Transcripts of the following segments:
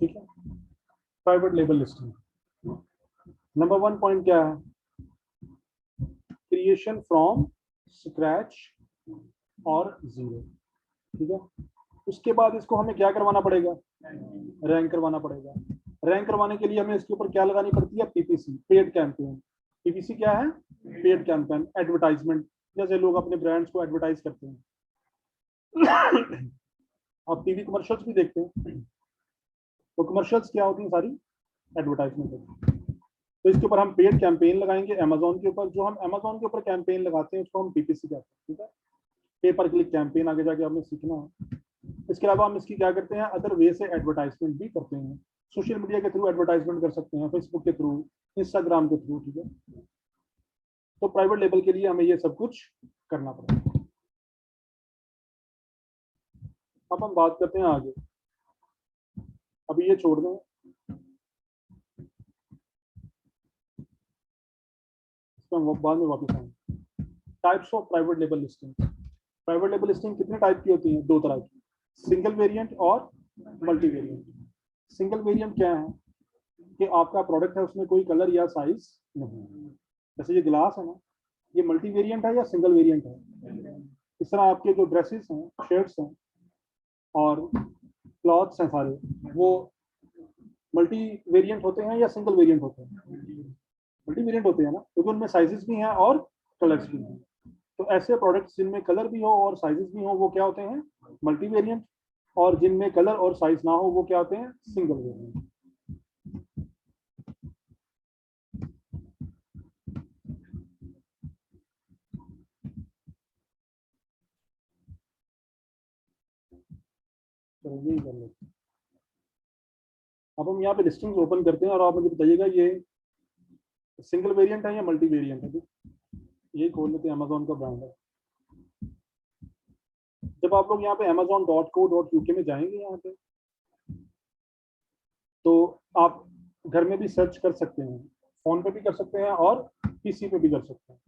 ठीक है, private label listing. Number 1 point क्या है? क्रिएशन फ्रॉम स्क्रैच और जीरो। ठीक है, उसके बाद इसको हमें क्या करवाना पड़ेगा? रैंक करवाना पड़ेगा। रैंक करवाने के लिए हमें इसके ऊपर क्या लगानी पड़ती है? PPC, paid campaign. पीपीसी क्या है? पेड कैंपेन, एडवर्टाइजमेंट, जैसे लोग अपने ब्रांड्स को एडवर्टाइज करते हैं। आप टीवी कमर्शियल्स भी देखते हैं, तो कमर्शियल्स क्या होती हैं? सारी एडवर्टाइजमेंट होती है। तो इसके ऊपर हम पेड कैंपेन लगाएंगे अमेजोन के ऊपर। जो हम अमेजोन के ऊपर कैंपेन लगाते हैं उसको हम पीपीसी कहते हैं। ठीक है, पे पर क्लिक कैंपेन आगे जाके हमें सीखना है। इसके अलावा हम इसकी क्या करते हैं? अदर वे से एडवर्टाइजमेंट भी करते हैं। सोशल मीडिया के थ्रू एडवर्टाइजमेंट कर सकते हैं, फेसबुक के थ्रू, इंस्टाग्राम के थ्रू। ठीक है, तो प्राइवेट लेबल के लिए हमें ये सब कुछ करना पड़ेगा। अब हम बात करते हैं आगे, अभी ये छोड़ दें, इसमें बाद में वापस आएंगे। Types of private label listing. Private label listing कितने टाइप की होती है? 2 तरह की, सिंगल वेरिएंट और मल्टी वेरिएंट। सिंगल वेरिएंट क्या है? कि आपका प्रोडक्ट है उसमें कोई कलर या साइज नहीं है। जैसे ये गिलास है ना, ये मल्टी वेरिएंट है या सिंगल वेरिएंट है? इस तरह आपके जो ड्रेसेस हैं, शर्ट्स हैं और क्लॉथ्स हैं सारे, वो मल्टी वेरिएंट होते हैं या सिंगल वेरिएंट होते हैं? मल्टी वेरिएंट होते हैं ना, क्योंकि उनमें साइजेस भी हैं और कलर्स भी हैं। तो ऐसे प्रोडक्ट्स जिनमें कलर भी हो और साइजेस भी हो वो क्या होते हैं? Multi variant. और जिनमें कलर और साइज ना हो वो क्या होते हैं? Single variant. तो यही कर लेते हैं। अब हम यहाँ पे लिस्टिंग्स ओपन करते हैं और आप मुझे बताइएगा ये सिंगल वेरिएंट है या मल्टी वेरिएंट है। यही खोल लेते हैं, अमेजोन का ब्रांड है। जब आप लोग यहाँ पे amazon.co.uk में जाएंगे यहाँ पे, तो आप घर में भी सर्च कर सकते हैं, फोन पे भी कर सकते हैं और पीसी पे भी कर सकते हैं।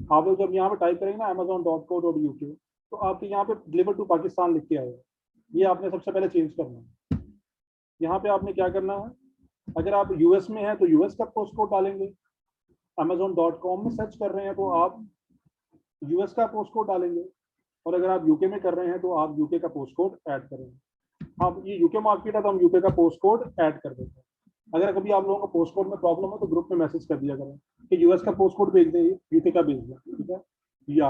आप लोग जब यहाँ पे टाइप करेंगे ना amazon.co.uk, तो आपके यहाँ पे डिलीवर टू पाकिस्तान लिख के आएगा। ये आपने सबसे पहले चेंज करना है। यहाँ पे आपने क्या करना है? अगर आप यूएस में हैं तो यूएस का पोस्ट कोड डालेंगे। amazon.com में सर्च कर रहे हैं तो आप यूएस का पोस्ट कोड डालेंगे। और अगर आप यूके में कर रहे हैं तो आप यूके का पोस्ट कोड ऐड करेंगे। आप ये यूके मार्केट है तो हम यूके का पोस्ट कोड ऐड कर देते हैं। अगर कभी आप लोगों को पोस्ट कोड में प्रॉब्लम हो तो ग्रुप में मैसेज कर दिया करें कि यूएस का पोस्ट कोड भेज दें, यूके का भेज दें। ठीक है, या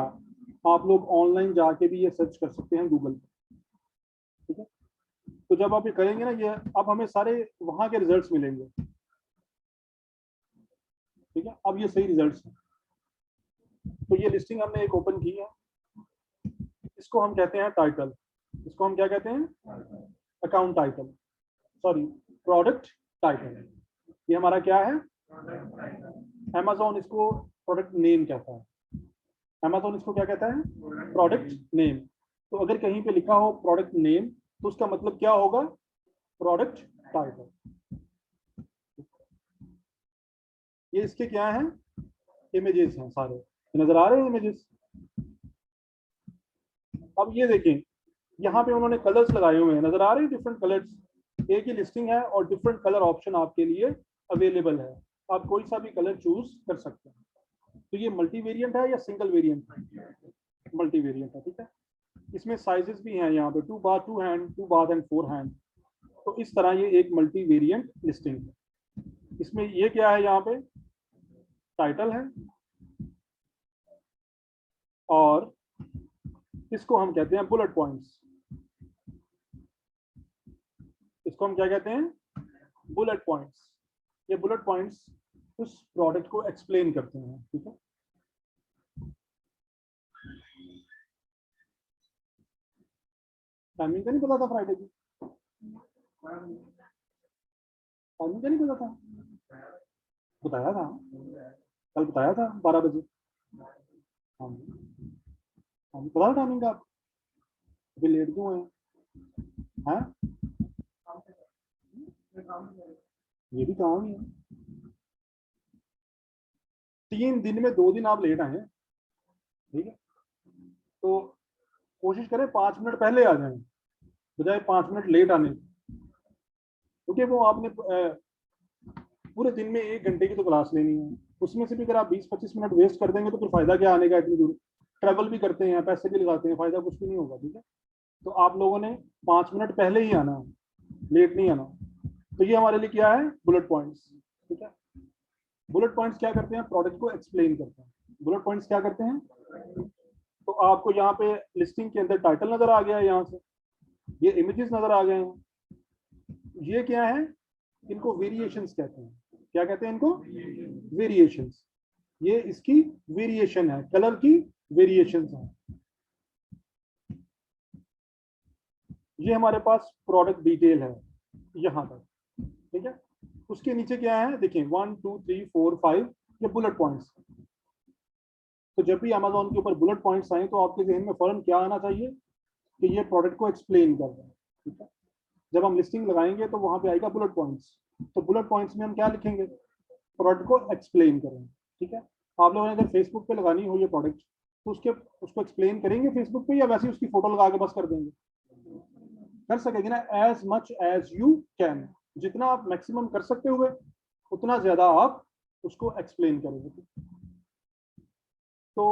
आप लोग ऑनलाइन जाके भी ये सर्च कर सकते हैं गूगल पे। ठीक है, तो जब आप ये करेंगे ना, ये अब हमें सारे वहां के रिजल्ट्स मिलेंगे। ठीक है, अब ये सही रिजल्ट्स हैं। तो ये लिस्टिंग हमने एक ओपन की है, इसको हम कहते हैं टाइटल। इसको हम क्या कहते हैं? Account title, sorry, product title. ये हमारा क्या है? अमेजोन इसको प्रोडक्ट नेम कहता है। अमेजोन इसको क्या कहता है? Product name. तो अगर कहीं पे लिखा हो प्रोडक्ट नेम तो उसका मतलब क्या होगा? Product title. ये इसके क्या हैं? इमेजेस हैं सारे, नजर आ रहे हैं इमेजेस। अब ये देखें, यहाँ पे उन्होंने कलर्स लगाए हुए हैं, नजर आ रहे हैं डिफरेंट कलर्स। एक ही लिस्टिंग है और डिफरेंट कलर ऑप्शन आपके लिए अवेलेबल है। आप कोई सा भी कलर चूज कर सकते हैं। तो ये मल्टी वेरिएंट है या सिंगल वेरिएंट है? मल्टी वेरिएंट है। ठीक है, इसमें साइजेस भी हैं यहाँ पे 2 बार 2 हैंड, 2 बार एंड 4 हैंड। तो इस तरह ये एक मल्टी वेरिएंट लिस्टिंग है। इसमें ये क्या है? यहाँ पे टाइटल है और इसको हम कहते हैं बुलेट पॉइंट्स। इसको हम क्या कहते हैं? Bullet points. ये बुलेट पॉइंट्स उस प्रोडक्ट को एक्सप्लेन करते हैं। ठीक है, टाइमिंग का नहीं पता था फ्राइडे की? टाइमिंग का नहीं पता था? बताया था, कल बताया था 12 बजे। हाँ, हाँ, पता था टाइमिंग का? अभी लेट क्यों है? हाँ, ये भी काम ही है। 3 दिन में 2 दिन आप लेट आए हैं। ठीक है, तो कोशिश करें 5 मिनट पहले आ जाएं बजाय 5 मिनट लेट आने। क्योंकि वो आपने पूरे दिन में 1 घंटे की तो क्लास लेनी है, उसमें से भी अगर आप 20-25 मिनट वेस्ट कर देंगे तो फिर फायदा क्या आने का, इतनी दूर ट्रैवल भी करते हैं, पैसे भी लगाते हैं, फायदा कुछ भी नहीं होगा। ठीक है, तो आप लोगों ने 5 मिनट पहले ही आना है, लेट नहीं आना। तो ये हमारे लिए क्या है, बुलेट पॉइंट्स। ठीक है, बुलेट पॉइंट्स क्या करते हैं, प्रोडक्ट को एक्सप्लेन करते हैं। बुलेट पॉइंट्स क्या करते हैं, तो आपको यहाँ पे लिस्टिंग के अंदर टाइटल नजर आ गया है, यहाँ से ये इमेजेस नजर आ गए हैं, ये क्या है, इनको वेरिएशंस कहते हैं। क्या कहते हैं इनको, वेरिएशंस। ये इसकी वेरिएशन है, कलर की वेरिएशंस है। ये हमारे पास प्रोडक्ट डिटेल है यहाँ तक। ठीक है, उसके नीचे क्या है, देखिए 1 2 3 4 5 ये बुलेट पॉइंट्स। तो जब भी अमेजोन के ऊपर बुलेट पॉइंट्स आए तो आपके जहन में फौरन क्या आना चाहिए कि ये प्रोडक्ट को एक्सप्लेन कर रहा है। ठीक है, जब हम लिस्टिंग लगाएंगे तो वहां पे आएगा बुलेट पॉइंट्स। तो बुलेट पॉइंट्स में हम क्या लिखेंगे, प्रोडक्ट को एक्सप्लेन करेंगे। ठीक है, आप लोगों ने अगर फेसबुक पे लगानी हो ये प्रोडक्ट तो उसको एक्सप्लेन करेंगे फेसबुक पे, या वैसे ही उसकी फोटो लगा के बस कर देंगे, कर सकेंगे ना, as much as you can, जितना आप मैक्सिमम कर सकते हुए उतना ज्यादा आप उसको एक्सप्लेन करेंगे। तो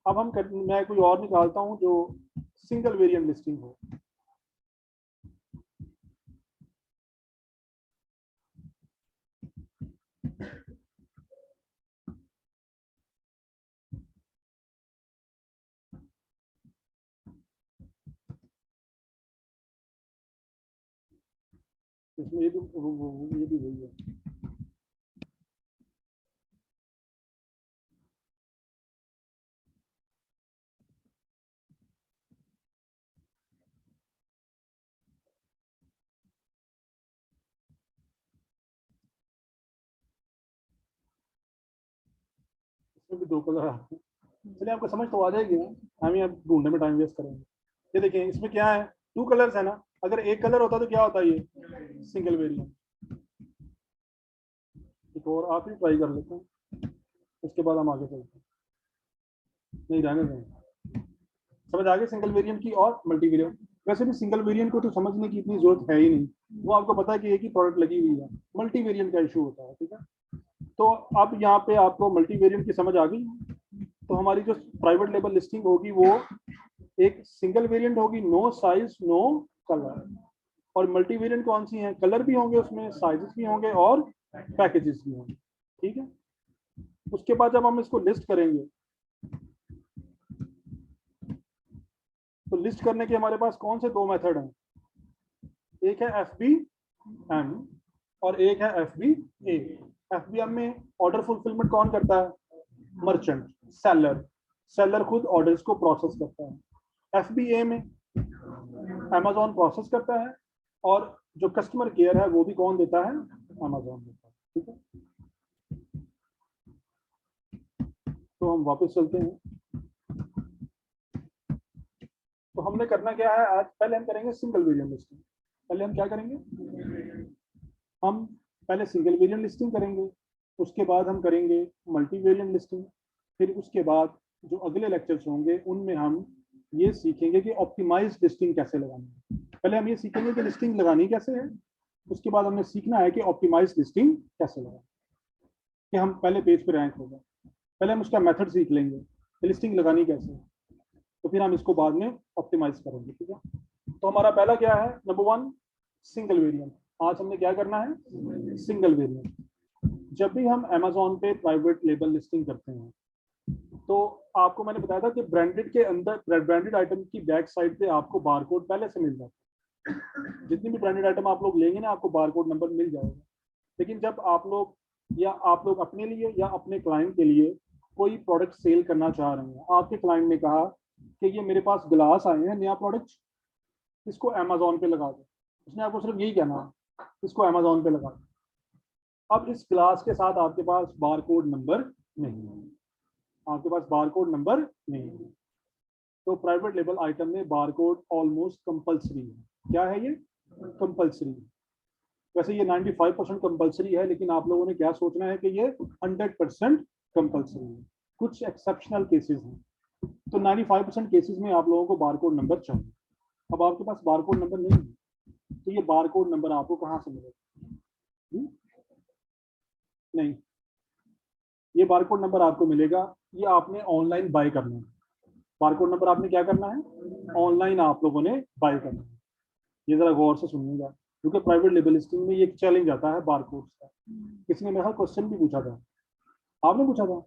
अब मैं कोई और निकालता हूं जो सिंगल वेरिएंट लिस्टिंग हो। इसमें ये भी वही है। इसमें भी 2 कलर आते हैं, चलिए आपको समझ तो आ जाएगी ना, हम ही अब ढूंढने में टाइम वेस्ट करेंगे। ये देखिए इसमें क्या है, 2 कलर्स है ना, अगर एक कलर होता तो क्या होता है, ये सिंगल वेरिएंट। एक और आप ही ट्राई कर लेते हैं, उसके बाद हम आगे चलते हैं। नहीं रहने देंगे, समझ आ गई सिंगल वेरिएंट की और मल्टी वेरिएंट। वैसे भी सिंगल वेरिएंट को तो समझने की इतनी जरूरत है ही नहीं, वो आपको पता है कि एक ही प्रोडक्ट लगी हुई है। मल्टी वेरिएंट का इशू होता है। ठीक है, तो अब यहाँ पे आपको मल्टी वेरिएंट की समझ आ गई। तो हमारी जो प्राइवेट लेबल लिस्टिंग होगी वो एक सिंगल वेरिएंट होगी, नो साइज नो कलर। और मल्टी वेरिएंट कौन सी है, कलर भी होंगे उसमें, साइजेस भी होंगे और पैकेजेस भी होंगे। ठीक है, उसके बाद जब हम इसको लिस्ट करेंगे तो लिस्ट करने के हमारे पास कौन से 2 मेथड हैं, एक है FBM और एक है FBA। FBM में ऑर्डर फुलफिलमेंट कौन करता है, मर्चेंट, सेलर खुद ऑर्डर्स को प्रोसेस करता है। FBA में अमेजोन प्रोसेस करता है और जो कस्टमर केयर है वो भी कौन देता है, अमेजोन देता है। ठीक है, तो हम वापस चलते हैं। तो हमने करना क्या है आज, पहले हम करेंगे सिंगल वेरिएंट लिस्टिंग। पहले हम क्या करेंगे, हम पहले सिंगल वेरिएंट लिस्टिंग करेंगे, उसके बाद हम करेंगे मल्टी वेरिएंट लिस्टिंग, फिर उसके बाद जो अगले लेक्चर्स होंगे उनमें हम ये सीखेंगे कि ऑप्टिमाइज लिस्टिंग कैसे लगानी है। पहले हम ये सीखेंगे कि लिस्टिंग लगानी कैसे है, उसके बाद हमने सीखना है कि ऑप्टिमाइज लिस्टिंग कैसे लगाएं, कि हम पहले पेज पे रैंक होगा। पहले हम उसका मेथड सीख लेंगे कि लिस्टिंग लगानी कैसे है, तो फिर हम इसको बाद में ऑप्टिमाइज करेंगे। ठीक है, तो हमारा पहला क्या है, नंबर 1 सिंगल वेरिएंट। आज हमने क्या करना है, सिंगल वेरिएंट। जब भी हम अमेजोन पे प्राइवेट लेबल लिस्टिंग करते हैं तो आपको मैंने बताया था कि ब्रांडेड के अंदर, ब्रांडेड आइटम की बैक साइड पे आपको बारकोड पहले से मिल जाता है। जितनी भी ब्रांडेड आइटम आप लोग लेंगे ना आपको बारकोड नंबर मिल जाएगा। लेकिन जब आप लोग अपने लिए या अपने क्लाइंट के लिए कोई प्रोडक्ट सेल करना चाह रहे हैं, आपके क्लाइंट ने कहा कि ये मेरे पास ग्लास आए हैं नया प्रोडक्ट, इसको अमेजोन पे लगा दो, उसने आपको सिर्फ यही कहना है इसको अमेजोन पे लगा दो। अब इस ग्लास के साथ आपके पास बारकोड नंबर नहीं है, आपके पास बारकोड नंबर नहीं है, तो प्राइवेट लेबल आइटम में बारकोड ऑलमोस्ट कंपलसरी है। क्या है ये, कंपलसरी। वैसे ये 95% कंपलसरी है, लेकिन आप लोगों ने क्या सोचना है कि ये 100% कंपलसरी है। कुछ एक्सेप्शनल केसेस हैं, तो 95% केसेस में आप लोगों को बारकोड नंबर चाहिए। अब आपके पास बारकोड नंबर नहीं है तो ये बार कोड नंबर आपको कहाँ से मिलेगा? नहीं, ये बार कोड नंबर आपको मिलेगा, ये आपने ऑनलाइन बाय करना है। बार कोड नंबर आपने क्या करना है? ऑनलाइन आप लोगों ने बाय करना है। ये जरा गौर से सुनिएगा, क्योंकि प्राइवेट लेबल लिस्टिंग में ये एक चैलेंज आता है बार कोड का। किसी ने मेरा क्वेश्चन भी पूछा था, आपने पूछा था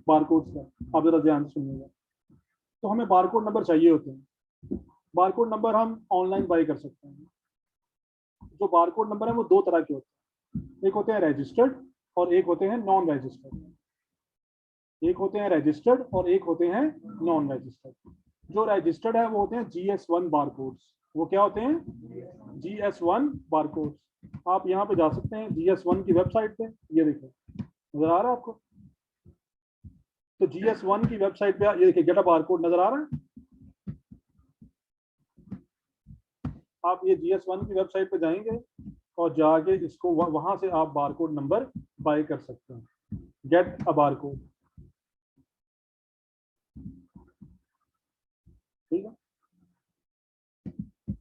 बार कोड का, आप जरा ध्यान से सुनिएगा। तो हमें बार कोड नंबर चाहिए होते हैं। बार कोड नंबर हम ऑनलाइन बाय कर सकते हैं। जो बार कोड नंबर है वो दो तरह के होते हैं, एक होते हैं रजिस्टर्ड और एक होते हैं नॉन रजिस्टर्ड। एक होते हैं रजिस्टर्ड और एक होते हैं नॉन रजिस्टर्ड। जो रजिस्टर्ड है वो होते हैं GS1 बार कोड्स। वो क्या होते हैं? GS1 बार कोड्स। आप यहाँ पे जा सकते हैं GS1 की वेबसाइट पे, ये देखिए नजर आ रहा है आपको? तो GS1 की वेबसाइट पे ये देखिए, गेट अ बार कोड नजर आ रहा है? आप ये GS1 की वेबसाइट पे जाएंगे और जाके इसको वहां से आप बार कोड नंबर बाय कर सकते हैं। गेट अ बार कोड, ठीक है।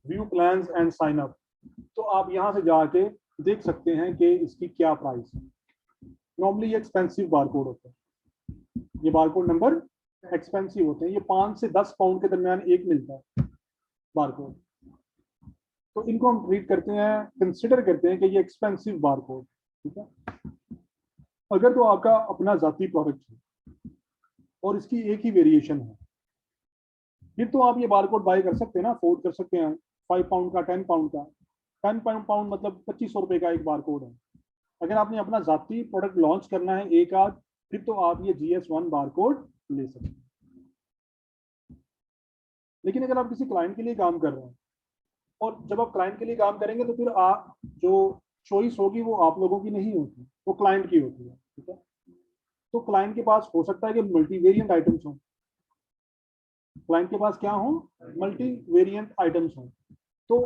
View plans and sign up, तो आप यहाँ से जाके देख सकते हैं कि इसकी क्या प्राइस है। नॉर्मली ये एक्सपेंसिव बार कोड होते हैं, ये बार कोड नंबर एक्सपेंसिव होते हैं। ये 5 से 10 पाउंड के दरमियान एक मिलता है बार कोड। तो इनको हम ट्रीट करते हैं, कंसिडर करते हैं कि ये एक्सपेंसिव बार कोड, ठीक है। अगर तो आपका अपना जाती प्रोडक्ट है और इसकी एक ही वेरिएशन है, फिर तो आप ये बार कोड बाय कर सकते हैं ना, अफोर्ड कर सकते हैं। 5 पाउंड का, 10 पाउंड का, 10 पाउंड मतलब 2500 रुपए का एक बार कोड है। अगर आपने अपना जाती प्रोडक्ट लॉन्च करना है एक आध, फिर तो आप ये GS1 बार कोड ले सकते हैं। लेकिन अगर आप किसी क्लाइंट के लिए काम कर रहे हैं, और जब आप क्लाइंट के लिए काम करेंगे तो फिर आप जो चॉइस होगी वो आप लोगों की नहीं होती, वो क्लाइंट की होती है, ठीक है। तो क्लाइंट के पास हो सकता है कि मल्टी वेरिएंट आइटम्स हो, क्लाइंट के पास क्या हो? मल्टी वेरिएंट आइटम्स हो। तो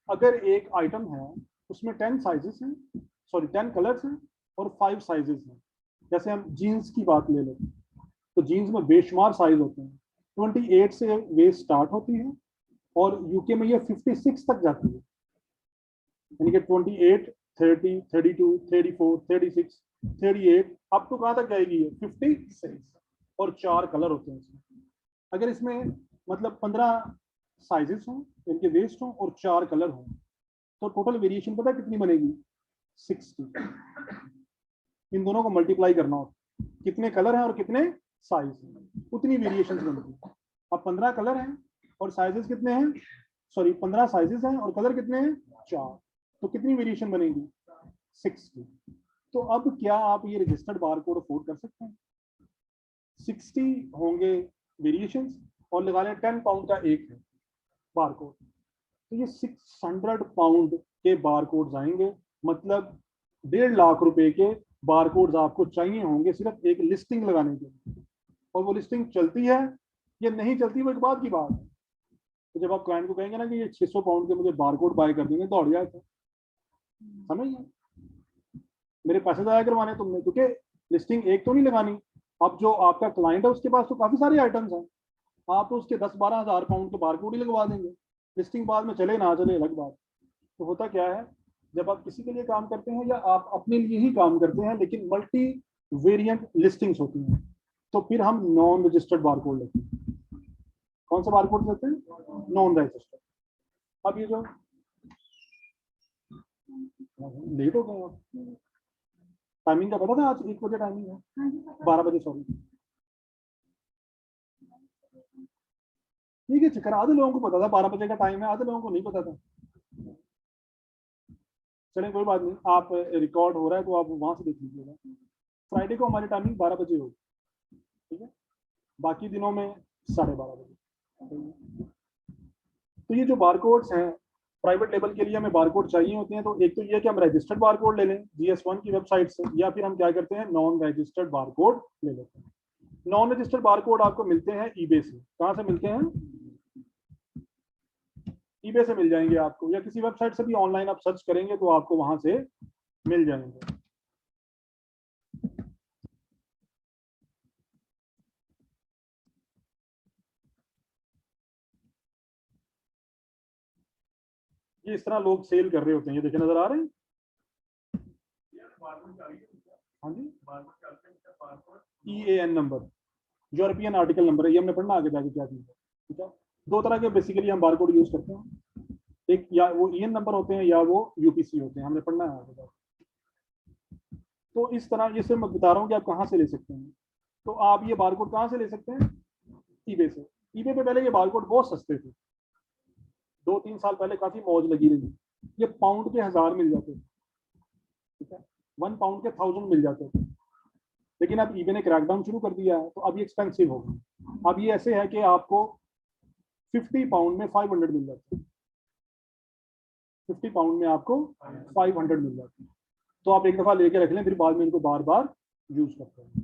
अगर एक आइटम है उसमें 10 साइजेस हैं, सॉरी 10 कलर्स हैं और 5 साइजेस हैं। जैसे हम जीन्स की बात ले लें, तो जीन्स में बेशुमार साइज होते हैं। 28 से वेस्ट स्टार्ट होती है और यूके में ये 56 तक जाती है, यानी कि 28, 30, 32, 34, 36, 38 अप टू कहाँ तक जाएगी? ये 56। और 4 कलर होते हैं इसमें। अगर इसमें मतलब 15 साइजेस हों, इनके वेस्ट हों और 4 कलर हों, तो टोटल वेरिएशन पता है कितनी बनेगी? 60। इन दोनों को मल्टीप्लाई करना हो, कितने कलर हैं और कितने साइज हैं, उतनी वेरिएशन बनती है। अब 15 कलर हैं और साइजेस कितने हैं? सॉरी 15 साइजेस हैं और कलर कितने हैं? 4। तो कितनी वेरिएशन बनेगी? 60। तो अब क्या आप ये रजिस्टर्ड बार कोड अफोर्ड कर सकते हैं? 60 होंगे वेरिएशंस और लगा लें 10 पाउंड का एक है बार कोड, तो ये 600 पाउंड के बार कोड्स आएंगे। मतलब 1.5 लाख रुपए के बार कोड्स आपको चाहिए होंगे सिर्फ एक लिस्टिंग लगाने के लिए। और वो लिस्टिंग चलती है या नहीं चलती वो एक बात की बात है। तो जब आप क्लाइंट को कहेंगे ना कि ये 600 पाउंड के मुझे बार कोड बाय कर देंगे, दौड़ जाए, समझिए मेरे पैसे जाया करवाने तुमने, क्योंकि लिस्टिंग एक तो नहीं लगानी। अब जो आपका क्लाइंट है उसके पास तो काफी सारे आइटम्स हैं, आप तो उसके 10-12 हजार पाउंड के बारकोड ही लगवा देंगे। लिस्टिंग बाद में चले ना चले अलग बात। तो होता क्या है, जब आप किसी के लिए काम करते हैं या आप अपने लिए ही काम करते हैं लेकिन मल्टी वेरिएंट लिस्टिंग्स होती हैं, तो फिर हम नॉन रजिस्टर्ड बारकोड लेते हैं। कौन सा बारकोड लेते हैं? Non registered. अब ये जो लेट हो गए आप, टाइमिंग का पता था? आज 1 बजे टाइमिंग है, 12 बजे सॉरी। ठीक है, चक्कर आधे लोगों को पता था 12 बजे का टाइम है, आधे लोगों को नहीं पता था। चलें कोई बात नहीं, आप रिकॉर्ड हो रहा है तो आप वहां से देख लीजिएगा। फ्राइडे को हमारी टाइमिंग 12 बजे होगी, ठीक है। बाकी दिनों में 12:30 बजे। तो ये जो बारकोड्स हैं, प्राइवेट लेवल के लिए हमें बारकोड चाहिए होते हैं। तो एक तो ये कि हम रजिस्टर्ड बारकोड ले लें GS1 की वेबसाइट से, या फिर हम क्या करते हैं नॉन रजिस्टर्ड बारकोड ले लेते हैं। नॉन रजिस्टर्ड बारकोड आपको मिलते हैं ईबे से। कहाँ से मिलते हैं? ईबे से मिल जाएंगे आपको, या किसी वेबसाइट से भी ऑनलाइन आप सर्च करेंगे तो आपको वहां से मिल जाएंगे। ये इस तरह लोग सेल कर रहे होते हैं, ये देखे नजर आ रहे हैं। हाँ जी, EAN number, European article number है, ये हमने पढ़ना आगे जाके क्या चीज़ है। ठीक है, दो तरह के बेसिकली हम बारकोड यूज करते हैं, एक या वो EN नंबर होते हैं या वो UPC होते हैं, हमने पढ़ना है आगे जाके। तो इस तरह ये सिर्फ मैं बता रहा हूँ कि आप कहाँ से ले सकते हैं। तो आप ये बारकोड कहाँ से ले सकते हैं? ईबे से। ईबे पे पहले ये बारकोड बहुत सस्ते थे, 2-3 साल पहले काफी मौज लगी रही, ये पाउंड के 1000 मिल जाते थे। ठीक है, 1 पाउंड के 1000 मिल जाते थे। लेकिन अब ईबे ने क्रैकडाउन शुरू कर दिया है, तो अब ये एक्सपेंसिव हो गया। अब ये ऐसे है कि आपको 50 पाउंड में 500 मिल जाते हैं, 50 पाउंड में आपको 500 मिल जाती है। तो आप एक दफा लेके रख लें, फिर बाद में इनको बार बार यूज करते हैं।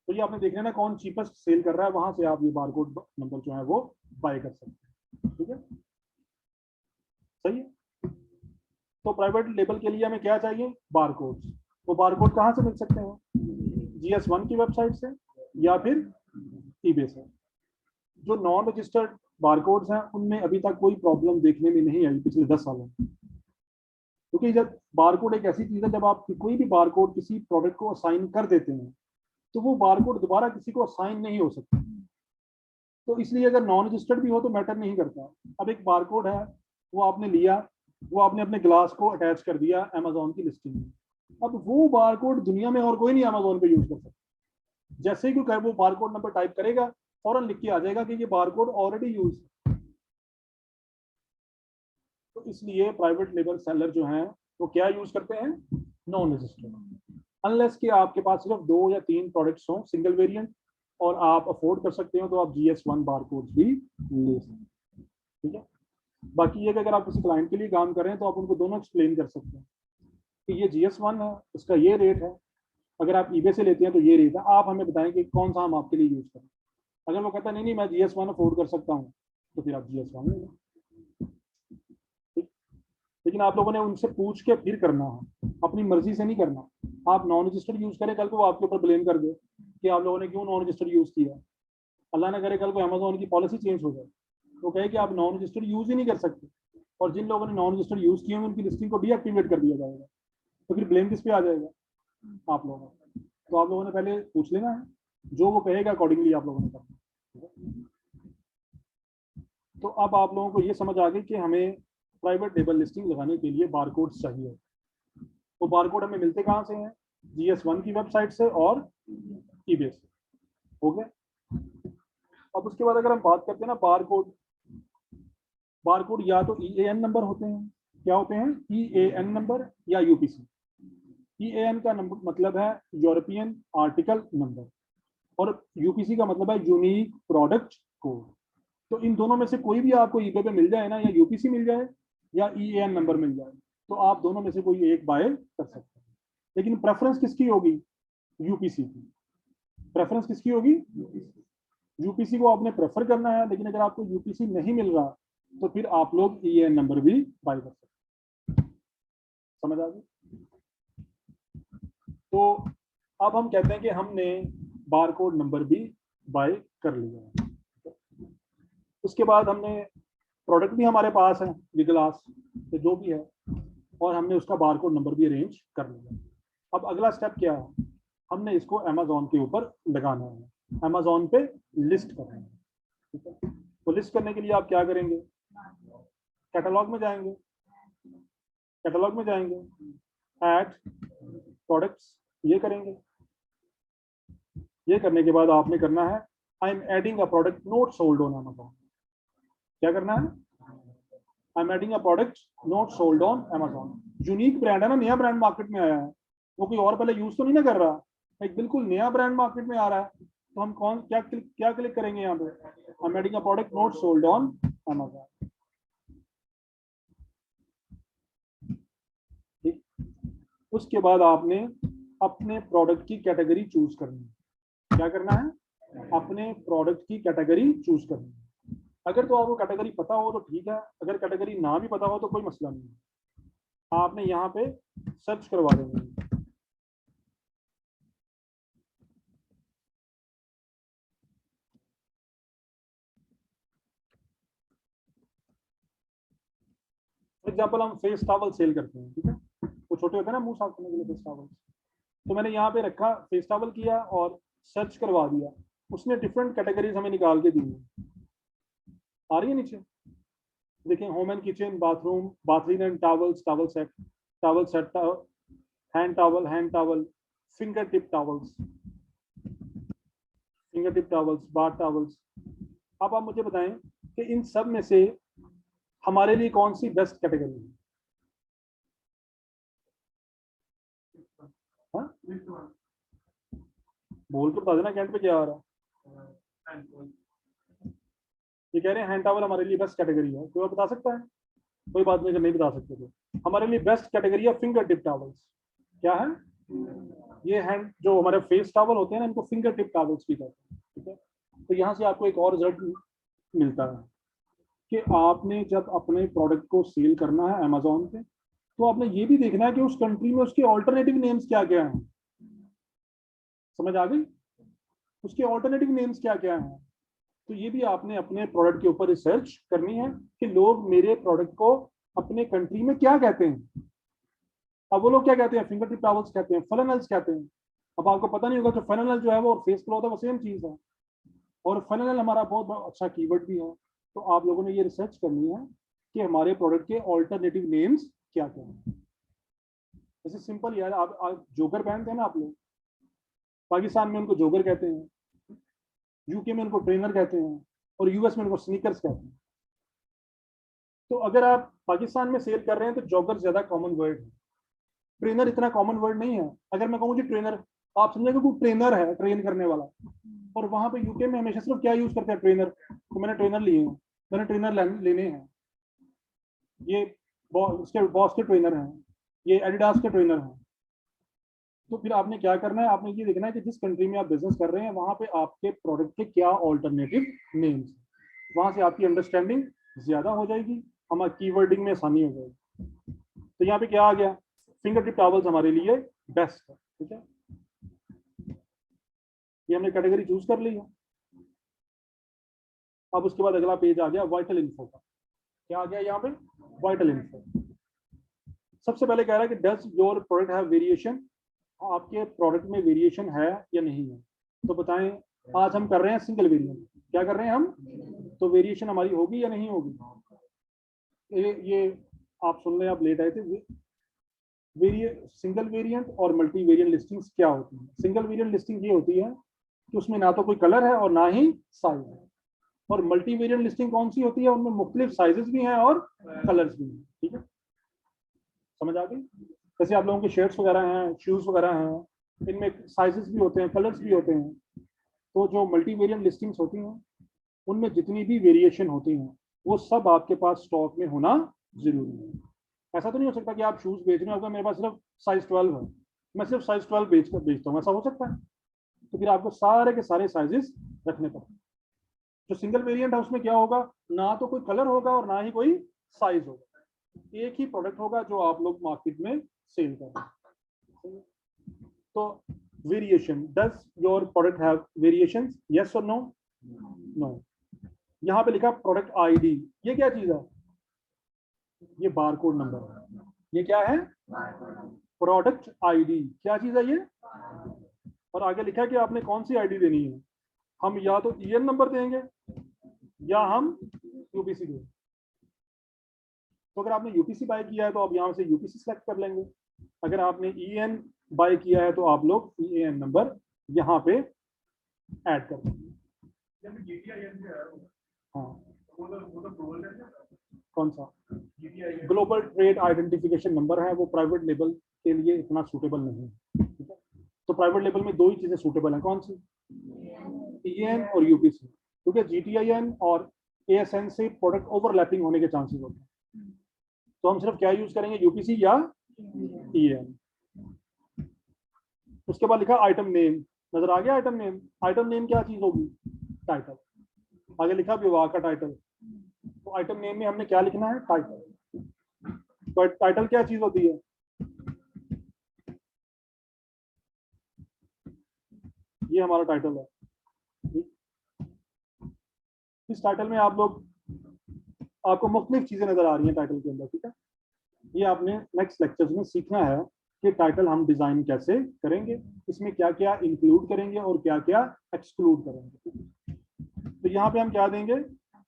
तो ये आपने देख लेना कौन चीपेस्ट सेल कर रहा है, वहां से आप ये बारकोड नंबर जो है वो बाय कर सकते हैं। ठीक है, सही है। तो प्राइवेट लेबल के लिए हमें क्या चाहिए? बारकोड। वो बारकोड कहाँ से मिल सकते हैं? GS1 की वेबसाइट से या फिर ईबे से। जो नॉन रजिस्टर्ड बारकोड्स हैं उनमें अभी तक कोई प्रॉब्लम देखने में नहीं आई पिछले 10 सालों में, क्योंकि जब बारकोड एक ऐसी चीज है, जब आप कोई भी बारकोड किसी प्रोडक्ट को असाइन कर देते हैं तो वो बारकोड दोबारा किसी को असाइन नहीं हो सकता। तो इसलिए अगर नॉन रजिस्टर्ड भी हो तो मैटर नहीं करता। अब एक बारकोड है, वो आपने लिया, वो आपने अपने ग्लास को अटैच कर दिया अमेजोन की लिस्टिंग में, अब वो बारकोड दुनिया में और कोई नहीं अमेजोन पे यूज कर सकता। जैसे ही कोई वो बारकोड नंबर टाइप करेगा, फौरन लिख के आ जाएगा कि ये बारकोड ऑलरेडी यूज। तो इसलिए प्राइवेट लेबल सेलर जो हैं वो क्या यूज करते हैं? Non registered. अनलेस कि आपके पास सिर्फ 2 या 3 प्रोडक्ट्स हों सिंगल वेरिएंट और आप अफोर्ड कर सकते हो, तो आप GS1 बारकोड भी ले सकते हैं। ठीक है, बाकी ये कि अगर आप किसी क्लाइंट के लिए काम कर रहे हैं तो आप उनको दोनों एक्सप्लेन कर सकते हैं कि ये GS1 है, इसका ये रेट है, अगर आप ईबे से लेते हैं तो ये रेट है, आप हमें बताएं कि कौन सा हम आपके लिए यूज करें। अगर वो कहता है नहीं नहीं मैं GS1 अफोर्ड कर सकता हूँ, तो फिर आप GS1 ले लें। लेकिन आप लोगों ने उनसे पूछ के फिर करना है, अपनी मर्जी से नहीं करना। आप नॉन रजिस्टर्ड यूज करें, कल को वो आपके ऊपर ब्लेम कर दे कि आप लोगों ने क्यों नॉन रजिस्टर्ड यूज किया। अल्लाह ने करे कल को अमेजोन की पॉलिसी चेंज हो जाए, तो कहे कि आप नॉन रजिस्टर्ड यूज ही नहीं कर सकते, और जिन लोगों ने नॉन रजिस्टर्ड यूज किए उनकी लिस्टिंग को डीएक्टिवेट कर दिया जाएगा, तो फिर ब्लेम किस पे आ जाएगा? आप लोगों को। तो आप लोगों ने पहले पूछ लेना है, जो वो कहेगा अकॉर्डिंगली आप लोगों ने करना। तो अब आप लोगों को ये समझ आ गई कि हमें प्राइवेट लेबल लिस्टिंग लगाने के लिए बारकोड चाहिए। वो बारकोड हमें मिलते कहाँ से हैं? GS1 की वेबसाइट से और ईबे से। हो गया। अब उसके बाद अगर हम बात करते हैं ना बारकोड, बारकोड या तो EAN नंबर होते हैं, क्या होते हैं? EAN नंबर या UPC। EAN का नंबर मतलब है यूरोपियन आर्टिकल नंबर, और UPC का मतलब है यूनिक प्रोडक्ट कोड। तो इन दोनों में से कोई भी आपको ईबे पे मिल जाए ना, या UPC मिल जाए या EAN नंबर मिल जाए, तो आप दोनों में से कोई एक बाय कर सकते हैं। लेकिन प्रेफरेंस किसकी होगी? UPC की। प्रेफरेंस किसकी होगी? UPC को आपने प्रेफर करना है। लेकिन अगर आपको UPC नहीं मिल रहा तो फिर आप लोग EAN नंबर भी बाय कर सकते हैं। समझ आ गई? तो अब हम कहते हैं कि हमने बारकोड नंबर भी बाय कर लिया है। उसके बाद हमने प्रोडक्ट भी हमारे पास है, ये ग्लास तो जो भी है, और हमने उसका बारकोड नंबर भी अरेंज कर लिया। अब अगला स्टेप क्या है? हमने इसको अमेजोन के ऊपर लगाना है, अमेजोन पे लिस्ट करना है। ठीक है, तो लिस्ट करने के लिए आप क्या करेंगे? कैटलॉग में जाएंगे, कैटलॉग में जाएंगे, ऐड प्रोडक्ट्स, ये करेंगे। ये करने के बाद आपने करना है I am adding a product not sold on Amazon. क्या करना है? I am adding a product not sold on Amazon. Unique brand है ना, नया ब्रांड मार्केट में आया है, वो कोई और पहले यूज तो नहीं ना कर रहा, एक बिल्कुल नया ब्रांड मार्केट में आ रहा है। तो हम कौन क्या क्लिक करेंगे यहाँ पे? I am adding a product not sold on Amazon. ठीक, उसके बाद आपने अपने प्रोडक्ट की कैटेगरी चूज करनी है। क्या करना है? अपने प्रोडक्ट की कैटेगरी चूज करनी है। अगर तो आपको कैटेगरी पता हो तो ठीक है, अगर कैटेगरी ना भी पता हो तो कोई मसला नहीं है, आपने यहाँ पे सर्च करवा देंगे। फॉर एग्जाम्पल हम फेस टॉवल सेल करते हैं, ठीक है, वो छोटे होते हैं ना मुंह साफ करने के लिए फेस टॉवल। तो मैंने यहाँ पे रखा फेस टॉवल किया और सर्च करवा दिया, उसने डिफरेंट कैटेगरीज हमें निकाल के दी हैं। आ रही है नीचे देखिए, home and kitchen, bathroom, bathroom and towels, towel set, hand towel, finger tip towels, bath towels. अब आप मुझे बताएं कि इन सब में से हमारे लिए कौन सी बेस्ट कैटेगरी है? हाँ? बोल के बता देना कैंट पे क्या आ रहा है। ये कह रहे हैं हैंड टॉवल हमारे लिए बेस्ट कैटेगरी है, कोई और बता सकता है? कोई बात नहीं, अगर नहीं बता सकते तो हमारे लिए बेस्ट कैटेगरी है फिंगर टिप टॉवल्स। क्या है ये? हैंड जो हमारे फेस टॉवल होते हैं ना, इनको फिंगर टिप टॉवल्स भी कहते हैं, ठीक है। तो यहाँ से आपको एक और रिजल्ट मिलता है कि आपने जब अपने प्रोडक्ट को सेल करना है अमेजोन पे, तो आपने ये भी देखना है कि उस कंट्री में उसके ऑल्टरनेटिव नेम्स क्या क्या हैं। समझ आ गई? उसके ऑल्टरनेटिव नेम्स क्या क्या हैं। तो ये भी आपने अपने प्रोडक्ट के ऊपर रिसर्च करनी है कि लोग मेरे प्रोडक्ट को अपने कंट्री में क्या कहते हैं। अब वो लोग क्या कहते हैं? फिंगर टिप टॉवल्स कहते हैं, फननल्स कहते हैं। अब आपको पता नहीं होगा कि फननल जो है वो फेस क्लॉथ है, वो सेम चीज है। और फननल हमारा बहुत अच्छा कीवर्ड भी है। तो आप लोगों ने ये रिसर्च करनी है कि हमारे प्रोडक्ट के ऑल्टरनेटिव नेम्स क्या क्या हैं। जैसे सिंपल यार, आप जोकर पहनते हैं ना आप लोग, पाकिस्तान में उनको जोकर कहते हैं, यूके में उनको ट्रेनर कहते हैं, और यूएस में उनको स्नीकर्स कहते हैं। तो अगर आप पाकिस्तान में सेल कर रहे हैं तो जॉगर ज्यादा कॉमन वर्ड है, ट्रेनर इतना कॉमन वर्ड नहीं है। अगर मैं कहूँ जी ट्रेनर, आप समझेंगे कोई ट्रेनर है, ट्रेन करने वाला। और वहां पे यूके में हमेशा सिर्फ क्या यूज करते हैं? ट्रेनर। तो मैंने ट्रेनर लिए हैं, मैंने ट्रेनर लेने हैं, ये उसके बॉस के ट्रेनर हैं, ये एडिडास के ट्रेनर हैं। तो फिर आपने क्या करना है? आपने ये देखना है कि जिस कंट्री में आप बिजनेस कर रहे हैं वहां पे आपके प्रोडक्ट के क्या ऑल्टरनेटिव नेम्स, वहां से आपकी अंडरस्टैंडिंग ज्यादा हो जाएगी, हमारी कीवर्डिंग में आसानी हो जाएगी। तो यहाँ पे क्या आ गया? फिंगर टिप टॉवल्स हमारे लिए बेस्ट है, ठीक है। ये हमने कैटेगरी चूज कर ली है। अब उसके बाद अगला पेज आ गया वाइटल इन्फो का। क्या आ गया यहाँ पे? Vital info. सबसे पहले कह रहा है कि does your product have variation, आपके प्रोडक्ट में वेरिएशन है या नहीं है। तो बताएं, आज हम कर रहे हैं सिंगल वेरिएंट। क्या कर रहे हैं हम? तो वेरिएशन हमारी होगी या नहीं होगी? ये आप सुन लें, आप लेट आए थे। सिंगल वेरिएंट और मल्टी वेरिएंट लिस्टिंग्स क्या होती है? सिंगल वेरिएंट लिस्टिंग ये होती है कि उसमें ना तो कोई कलर है और ना ही साइज है। और मल्टी वेरिएंट लिस्टिंग कौन सी होती है? उनमें मुख्तलिफ साइजेस भी हैं और कलर्स भी हैं, ठीक है। समझ आ गई? जैसे आप लोगों के शर्ट्स वगैरह हैं, शूज वगैरह हैं, इनमें साइजेस भी होते हैं, कलर्स भी होते हैं। तो जो मल्टी वेरिएंट लिस्टिंग्स होती हैं उनमें जितनी भी वेरिएशन होती हैं वो सब आपके पास स्टॉक में होना जरूरी है। ऐसा तो नहीं हो सकता कि आप शूज बेच रहे हो, मेरे पास सिर्फ साइज 12 है, मैं सिर्फ साइज 12 बेचता हूँ, ऐसा हो सकता है? तो फिर आपको सारे के सारे साइजेस रखने पड़ते हैं। जो सिंगल वेरिएंट है उसमें क्या होगा? ना तो कोई कलर होगा और ना ही कोई साइज होगा, एक ही प्रोडक्ट होगा जो आप लोग मार्केट में सेल कर रहे हैं। तो variation, does your product have variations, yes और नो? नो। यहाँ पे लिखा प्रोडक्ट आईडी, ये क्या चीज है? ये बारकोड नंबर है। ये क्या है? Product ID. क्या चीज है ये? और आगे लिखा है कि आपने कौन सी आईडी देनी है। हम या तो ईएन नंबर देंगे या हम यूपीसी देंगे। तो अगर आपने यूपीसी बाय किया है तो आप यहाँ से यूपीसी सेलेक्ट कर लेंगे। अगर आपने ईएन बाय किया है तो आप लोग ईएन नंबर यहाँ पे ऐड कर देंगे। हाँ, कौन सा? ग्लोबल ट्रेड आइडेंटिफिकेशन नंबर है, वो प्राइवेट लेबल के लिए इतना सूटेबल नहीं है, ठीक है। तो प्राइवेट लेबल में दो ही चीजें सूटेबल हैं, कौन सी? ईएन और यूपीसी, क्योंकि जीटीआईएन और एएसएन से प्रोडक्ट ओवरलैपिंग होने के चांसेस होते हैं। तो हम सिर्फ क्या यूज करेंगे? यूपीसी या ईएन। उसके बाद लिखा आइटम नेम, नजर आ गया? आइटम नेम, आइटम नेम क्या चीज होगी? टाइटल। आगे लिखा विभाग का टाइटल, तो आइटम नेम में हमने क्या लिखना है? टाइटल। तो टाइटल क्या चीज होती है? ये हमारा टाइटल है। इस टाइटल में आप लोग, आपको मुख्तलिफ चीजें नजर आ रही हैं टाइटल के अंदर, ठीक है। ये आपने नेक्स्ट लेक्चर्स में सीखना है कि टाइटल हम डिजाइन कैसे करेंगे, इसमें क्या क्या इंक्लूड करेंगे और क्या क्या एक्सक्लूड करेंगे। तो यहाँ पे हम क्या देंगे,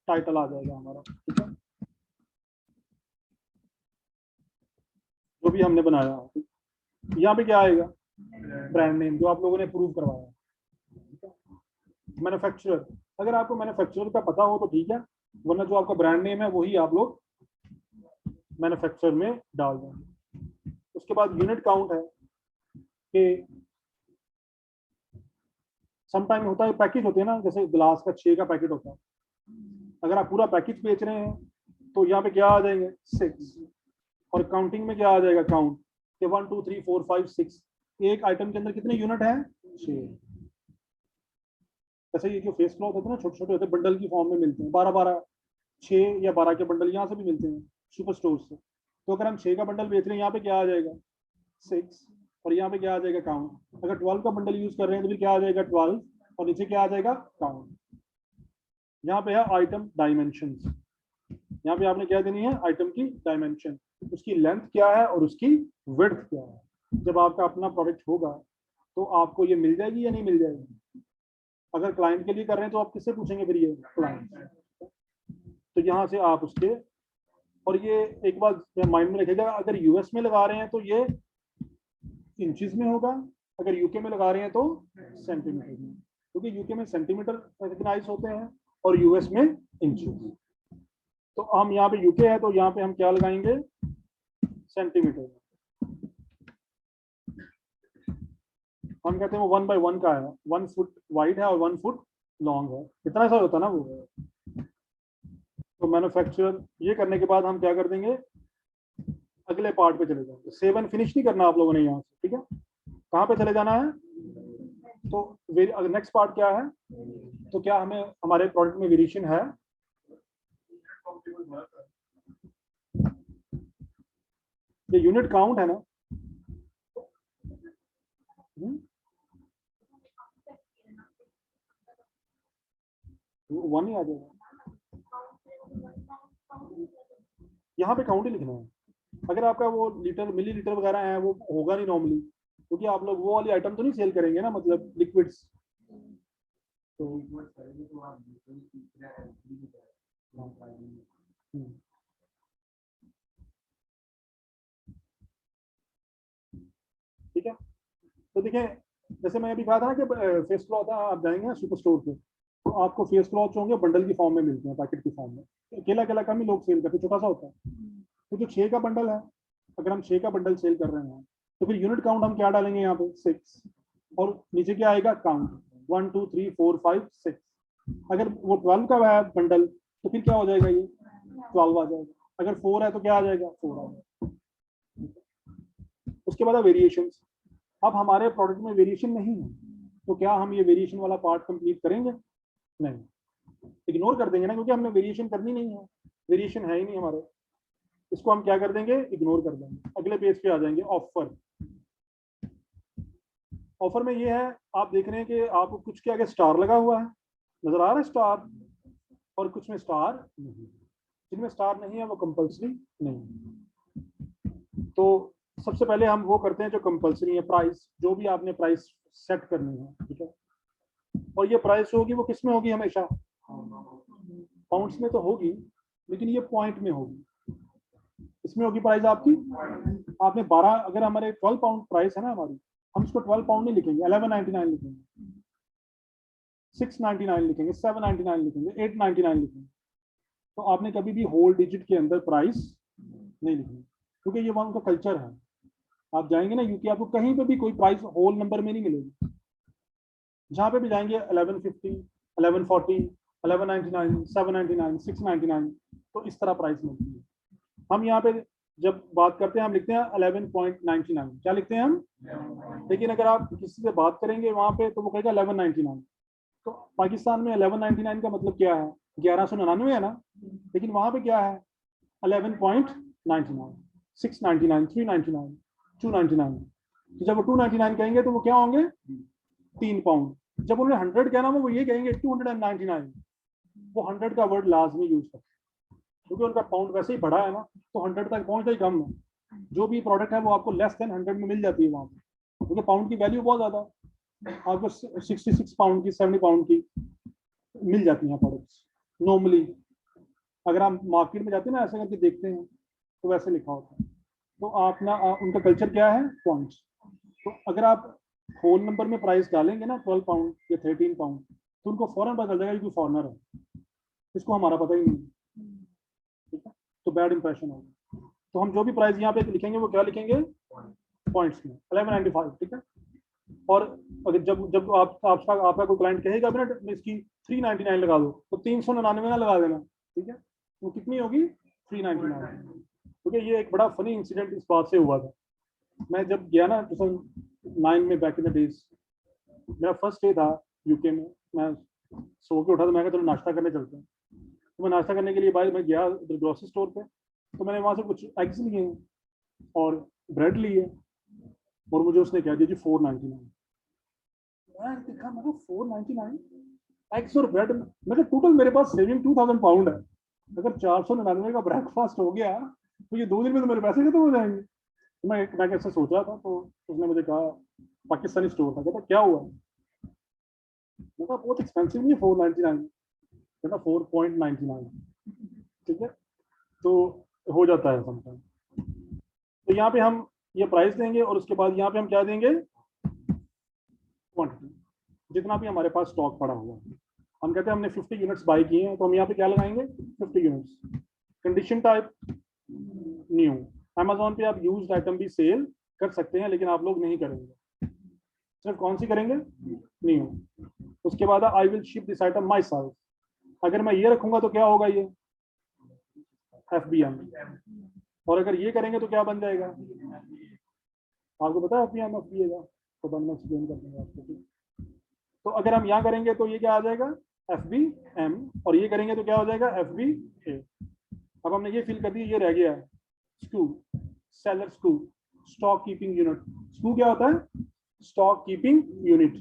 टाइटल आ जाएगा हमारा, ठीक है, जो भी हमने बनाया। यहाँ पे क्या आएगा, ब्रांड नेम जो आप लोगों ने प्रूव करवाया। मैन्युफैक्चरर, अगर आपको मैन्युफैक्चरर का पता हो तो ठीक है, वरना जो आपका ब्रांड नेम है वही आप लोग मैन्युफैक्चरर में डाल देंगे। उसके बाद यूनिट काउंट है कि समटाइम होता है पैकेज होते हैं ना, जैसे ग्लास का 6 का पैकेट होता है, अगर आप पूरा पैकेज बेच रहे हैं तो यहाँ पे क्या आ जाएंगे 6, और काउंटिंग में क्या आ जाएगा काउंट कि 1 2 3 4 5 6, एक आइटम के अंदर कितने यूनिट हैं 6। जैसे ये जो फेस क्लॉथ होते हैं ना, छोटे छोटे होते हैं, बंडल की फॉर्म में मिलते हैं, 12 6 या 12 के बंडल यहाँ से भी मिलते हैं सुपर स्टोर से। तो अगर हम 6 का बंडल बेच रहे हैं, यहाँ पे क्या आ जाएगा 6, और यहाँ पे क्या आ जाएगा काउंट। अगर 12 का बंडल यूज कर रहे हैं तो फिर क्या आ जाएगा 12, और नीचे क्या आ जाएगा काउंट। यहाँ पे है आइटम डायमेंशन, यहाँ पे आपने क्या देनी है आइटम की डायमेंशन, उसकी लेंथ क्या है और उसकी विड्थ क्या है। जब आपका अपना प्रोडक्ट होगा तो आपको ये मिल जाएगी या नहीं मिल जाएगी। अगर क्लाइंट के लिए कर रहे हैं तो आप किससे पूछेंगे फिर, ये क्लाइंट। तो यहाँ से आप उसके, और ये एक बात माइंड में रखिएगा, अगर यूएस में लगा रहे हैं तो ये इंचेस में होगा, अगर यूके में लगा रहे हैं तो सेंटीमीटर में, क्योंकि यूके में सेंटीमीटर रिकग्नाइज होते हैं और यूएस में इंचेस। तो हम यहाँ पे यूके है तो यहाँ पे हम क्या लगाएंगे सेंटीमीटर। हम कहते हैं वो 1 by 1 का है, 1 फुट वाइड है और 1 फुट लॉन्ग है, इतना सा होता है ना वो। तो मैन्युफैक्चरर ये करने के बाद हम क्या कर देंगे, अगले पार्ट पे चले जाएंगे। सेव एंड फिनिश नहीं करना आप लोगों ने यहाँ से, ठीक है, कहाँ पे चले जाना है। तो नेक्स्ट पार्ट क्या है, तो क्या हमें हमारे प्रोडक्ट में वेरिएशन है। ये यूनिट काउंट है ना, 1 ही आ जाएगा, यहाँ पे काउंट ही लिखना है। अगर आपका वो लीटर मिली लीटर वगैरह है वो होगा नहीं नॉर्मली, क्योंकि आप लोग वो वाली आइटम तो नहीं सेल करेंगे ना, मतलब लिक्विड्स। तो ठीक है। तो देखिए, जैसे मैं अभी कहा था ना कि फेस क्लॉथ आप जाएंगे ना सुपर स्टोर पे, तो आपको फेस क्लॉथ होंगे बंडल की फॉर्म में मिलते हैं, पैकेट की फॉर्म में। अकेला अकेला कम ही लोग सेल करते, छोटा सा होता है। तो जो 6 का बंडल है, अगर हम 6 का बंडल सेल कर रहे हैं तो फिर यूनिट काउंट हम क्या डालेंगे यहाँ पे 6, और नीचे क्या आएगा काउंट 1 2 3 4 5 6। अगर वो 12 का है बंडल तो फिर क्या हो जाएगा, ये 12 आ जाएगा। अगर 4 है तो क्या आ जाएगा 4 आ जाएगा। उसके बाद वेरिएशन, अब हमारे प्रोडक्ट में वेरिएशन नहीं है तो क्या हम ये वेरिएशन वाला पार्ट कंप्लीट करेंगे, नहीं, इग्नोर कर देंगे ना, क्योंकि हमने वेरिएशन करनी नहीं है, वेरिएशन है ही नहीं हमारे। इसको हम क्या कर देंगे, इग्नोर कर देंगे। अगले पेज पे आ जाएंगे, ऑफर। ऑफर में ये है, आप देख रहे हैं कि आपको कुछ के आगे स्टार लगा हुआ है, नजर आ रहा है स्टार, और कुछ में स्टार नहीं। जिनमें स्टार नहीं है वो कंपल्सरी नहीं। तो सबसे पहले हम वो करते हैं जो कंपल्सरी है, प्राइस, जो भी आपने प्राइस सेट करनी है, ठीक है। और ये प्राइस होगी वो किस में होगी, हमेशा पाउंड्स में तो होगी, लेकिन ये पॉइंट में होगी। इसमें होगी प्राइस आपकी, आपने 12, अगर हमारे 12 पाउंड प्राइस है ना हमारी, हम इसको 12 पाउंड नहीं लिखेंगे, 11.99 लिखेंगे, 6.99 लिखेंगे, 7.99 लिखेंगे, 8.99 लिखेंगे। तो आपने कभी भी होल डिजिट के अंदर प्राइस नहीं लिखनी, क्योंकि ये वहाँ का कल्चर है। आप जाएंगे ना यूके, आपको कहीं पे भी कोई प्राइस होल नंबर में नहीं मिलेगी। जहाँ पे भी जाएंगे 1150, 1140, 1199, 799, 699, तो इस तरह प्राइस मिलती है। हम यहाँ पे जब बात करते हैं हम लिखते हैं 11.99, क्या लिखते हैं हम। लेकिन अगर आप किसी से बात करेंगे वहाँ पे तो वो कहेगा 1199। तो पाकिस्तान में 1199 का मतलब क्या है, 1199 है ना, लेकिन वहाँ पे क्या है 11.99, 699, 399, 299। तो जब वो 299 कहेंगे तो वो क्या होंगे 3 पाउंड। जब उन्होंने 100 कहना वो ये कहेंगे 299। वो 100 का वर्ड लाजमी यूज करते हैं, क्योंकि उनका पाउंड वैसे ही बढ़ा है ना, तो 100 तक पहुंचना ही कम है। जो भी प्रोडक्ट है वो आपको लेस देन 100 में मिल जाती है वहाँ पे, क्योंकि पाउंड की वैल्यू बहुत ज़्यादा, आपको 66 पाउंड की 70 पाउंड की मिल जाती हैं प्रोडक्ट्स नॉर्मली। अगर आप मार्केट में जाते हैं ना ऐसे करके देखते हैं तो वैसे लिखा होता है। तो आप ना उनका कल्चर क्या है, पॉइंट्स। तो अगर आप होल नंबर में प्राइस डालेंगे ना 12 पाउंड या 13 पाउंड, तो उनको फौरन पता चल जाएगा कि कोई फॉरनर है, इसको हमारा पता ही नहीं, ठीक है, तो बैड इंप्रेशन होगा। तो हम जो भी प्राइस यहाँ पे लिखेंगे वो क्या लिखेंगे, पॉइंट्स में 1195, ठीक है। और अगर जब जब आपका कोई क्लाइंट कहेगा भी ना इसकी 399 लगा दो, तो 399 ना लगा देना, ठीक है। वो कितनी होगी, 399। क्योंकि ये एक बड़ा फनी इंसिडेंट इस बात से हुआ था। मैं जब गया ना 2009 में, बैक इन द डेज, मेरा फर्स्ट डे था यूके में। मैं सो के उठा तो मैं कहा चलो नाश्ता करने चलते हैं। तो मैं नाश्ता करने के लिए बाहर मैं गया ग्रोसरी स्टोर पे, तो मैंने वहाँ से कुछ एग्स लिए और ब्रेड लिए, और मुझे उसने क्या दिया जी 499। मैं देखा, मैं 499 एग्स और ब्रेड, मैं टोटल मेरे पास सेविंग 2000 पाउंड है। अगर 499 का ब्रेकफास्ट हो गया तो ये 2 दिन में तो मेरे पैसे खत्म हो जाएंगे। तो मैं कैसे सोच रहा था, तो उसने मुझे कहा, पाकिस्तानी स्टोर था, कहता क्या हुआ, मैं कहा बहुत एक्सपेंसिव नहीं है 499, कहता 4.99, ठीक है। तो हो जाता है समटाइम। तो यहाँ पे हम ये प्राइस देंगे और उसके बाद यहाँ पे हम क्या देंगे, क्वांटिटी, जितना भी हमारे पास स्टॉक पड़ा हुआ है। हम कहते हैं हमने 50 यूनिट्स बाई किए हैं, तो हम यहाँ पे क्या लगाएंगे, 50 units. Condition type new. Amazon पे आप यूज्ड आइटम भी सेल कर सकते हैं, लेकिन आप लोग नहीं करेंगे, सिर्फ कौन सी करेंगे, न्यू। उसके बाद I will ship this item my self. अगर मैं ये रखूंगा तो क्या होगा, ये FBM। और अगर ये करेंगे तो क्या बन जाएगा, आपको पता है FBM FBA का, तो मैं एक्सप्लेन कर दूंगा आपको। तो अगर हम यहाँ करेंगे तो ये क्या आ जाएगा, FBM, और ये करेंगे तो क्या हो जाएगा, FBA। अब हमने ये फिल कर दिया, ये रह गया है SKU, seller SKU, stock keeping unit. SKU क्या होता है, स्टॉक कीपिंग यूनिट।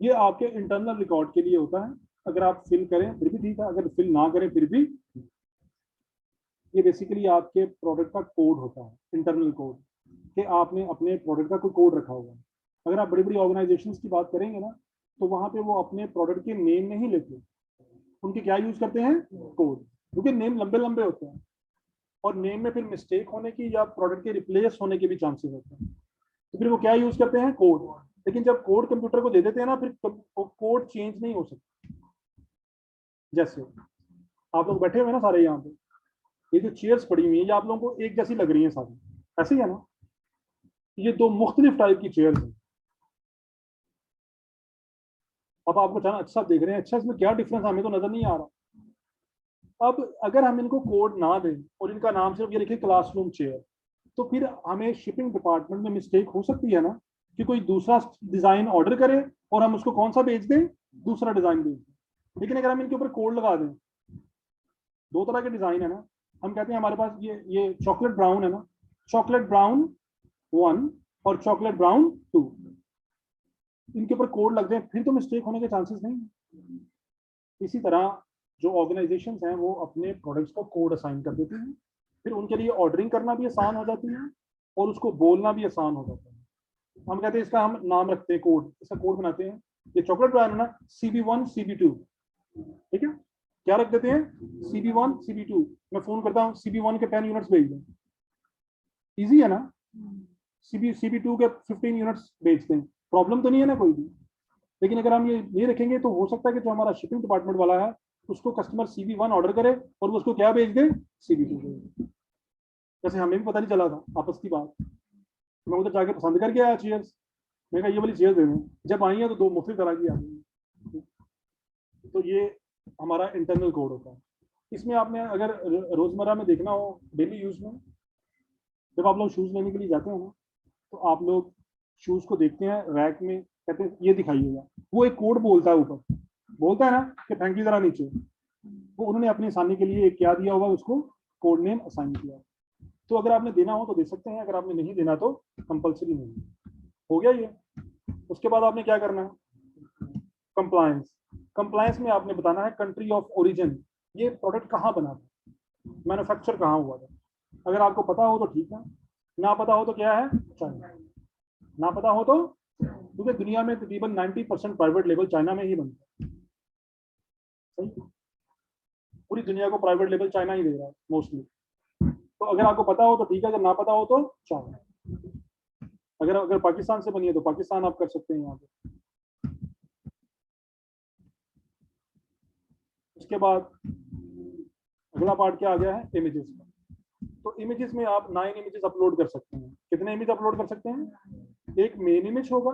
ये आपके इंटरनल रिकॉर्ड के लिए होता है, अगर आप फिल करें फिर भी ठीक है, अगर फिल ना करें फिर भी। ये बेसिकली आपके प्रोडक्ट का कोड होता है, इंटरनल कोड, कि आपने अपने प्रोडक्ट का कोई कोड रखा हुआ है। अगर आप बड़ी बड़ी ऑर्गेनाइजेशंस की बात करेंगे ना, तो वहाँ पे वो अपने प्रोडक्ट के नेम नहीं लेते, उनके क्या यूज करते हैं, कोड, क्योंकि नेम लंबे लंबे होते हैं और नेम में फिर मिस्टेक होने की या प्रोडक्ट के रिप्लेस होने के भी चांसेस होते हैं। तो फिर वो क्या यूज करते हैं, कोड। लेकिन जब कोड कंप्यूटर को दे देते हैं ना, फिर कोड चेंज नहीं हो सकता। जैसे आप लोग बैठे हुए ना सारे यहाँ पे, ये जो चेयर्स पड़ी हुई हैं ये आप लोगों को एक जैसी लग रही हैं सारी, ऐसे ही है ना। ये दो मुख्तलिफ टाइप की चेयर्स हैं। अब आपको जाना, अच्छा देख रहे हैं, अच्छा इसमें क्या डिफरेंस हमें तो नजर नहीं आ रहा। अब अगर हम इनको कोड ना दें और इनका नाम सिर्फ ये लिखे क्लासरूम चेयर, तो फिर हमें शिपिंग डिपार्टमेंट में मिस्टेक हो सकती है ना, कि कोई दूसरा डिजाइन ऑर्डर करे और हम उसको कौन सा भेज दें, दूसरा डिजाइन भेज दें। लेकिन अगर हम इनके ऊपर कोड लगा दें, दो तरह के डिजाइन है ना, हम कहते हैं हमारे पास ये चॉकलेट ब्राउन है ना, चॉकलेट ब्राउन 1 और चॉकलेट ब्राउन 2, इनके ऊपर कोड लग जाए फिर तो मिस्टेक होने के चांसेस नहीं। इसी तरह जो ऑर्गेनाइजेशंस हैं वो अपने प्रोडक्ट्स को कोड असाइन कर देते हैं, फिर उनके लिए ऑर्डरिंग करना भी आसान हो जाती है और उसको बोलना भी आसान हो जाता है। हम कहते हैं इसका हम नाम रखते हैं कोड, इसका कोड बनाते हैं। ये चॉकलेट ब्राउन है ना, CB1 CB2, ठीक है, क्या रख देते हैं, CB1 CB2। मैं फोन करता हूँ, CB1 के 10 यूनिट्स भेज दें, इजी है ना। CB2 के 15 यूनिट्स भेजते हैं, प्रॉब्लम तो नहीं है ना कोई भी। लेकिन अगर हम ये रखेंगे तो हो सकता है कि जो हमारा शिपिंग डिपार्टमेंट वाला है उसको कस्टमर CB1 ऑर्डर करे और वो उसको क्या भेज दे, CB2 भेज दे। जैसे हमें भी पता नहीं चला था आपस की बात, मैं उधर जाके पसंद करके आया चेयर्स, मैं कहा ये वाली चेयर्स दे दें, जब आई है तो दो मुख्तलिफ तरह की आ गई। तो ये हमारा इंटरनल कोड होता है। इसमें आपने अगर रोजमर्रा में देखना हो, डेली यूज में, जब आप लोग शूज लेने के लिए जाते हैं ना, तो आप लोग शूज को देखते हैं रैक में, कहते हैं ये दिखाइएगा, वो एक कोड बोलता है, ऊपर बोलता है ना कि थैंक यू जरा नीचे, वो उन्होंने अपनी आसानी के लिए एक क्या दिया होगा, उसको कोड नेम असाइन किया। तो अगर आपने देना हो तो दे सकते हैं, अगर आपने नहीं देना तो कंपलसरी नहीं। हो गया ये। उसके बाद आपने क्या करना है, कंप्लायंस। कंप्लायंस में आपने बताना है कंट्री ऑफ ओरिजिन, ये प्रोडक्ट कहाँ बना था, मैन्युफैक्चर कहाँ हुआ था। अगर आपको पता हो तो ठीक है, ना पता हो तो क्या है, चाइना। ना पता हो तो, क्योंकि दुनिया में तकरीबन 90% प्राइवेट लेबल चाइना में ही बनता है। सही, पूरी दुनिया को प्राइवेट लेबल चाइना ही दे रहा है मोस्टली। तो अगर आपको पता हो तो ठीक है, अगर ना पता हो तो चाइना। अगर अगर पाकिस्तान से बनी है तो पाकिस्तान आप कर सकते हैं यहाँ पे। उसके बाद अगला पार्ट क्या आ गया है, इमेजेस का। तो इमेजेस में आप 9 इमेजेस अपलोड कर सकते हैं। कितने इमेज अपलोड कर सकते हैं, एक मेन इमेज होगा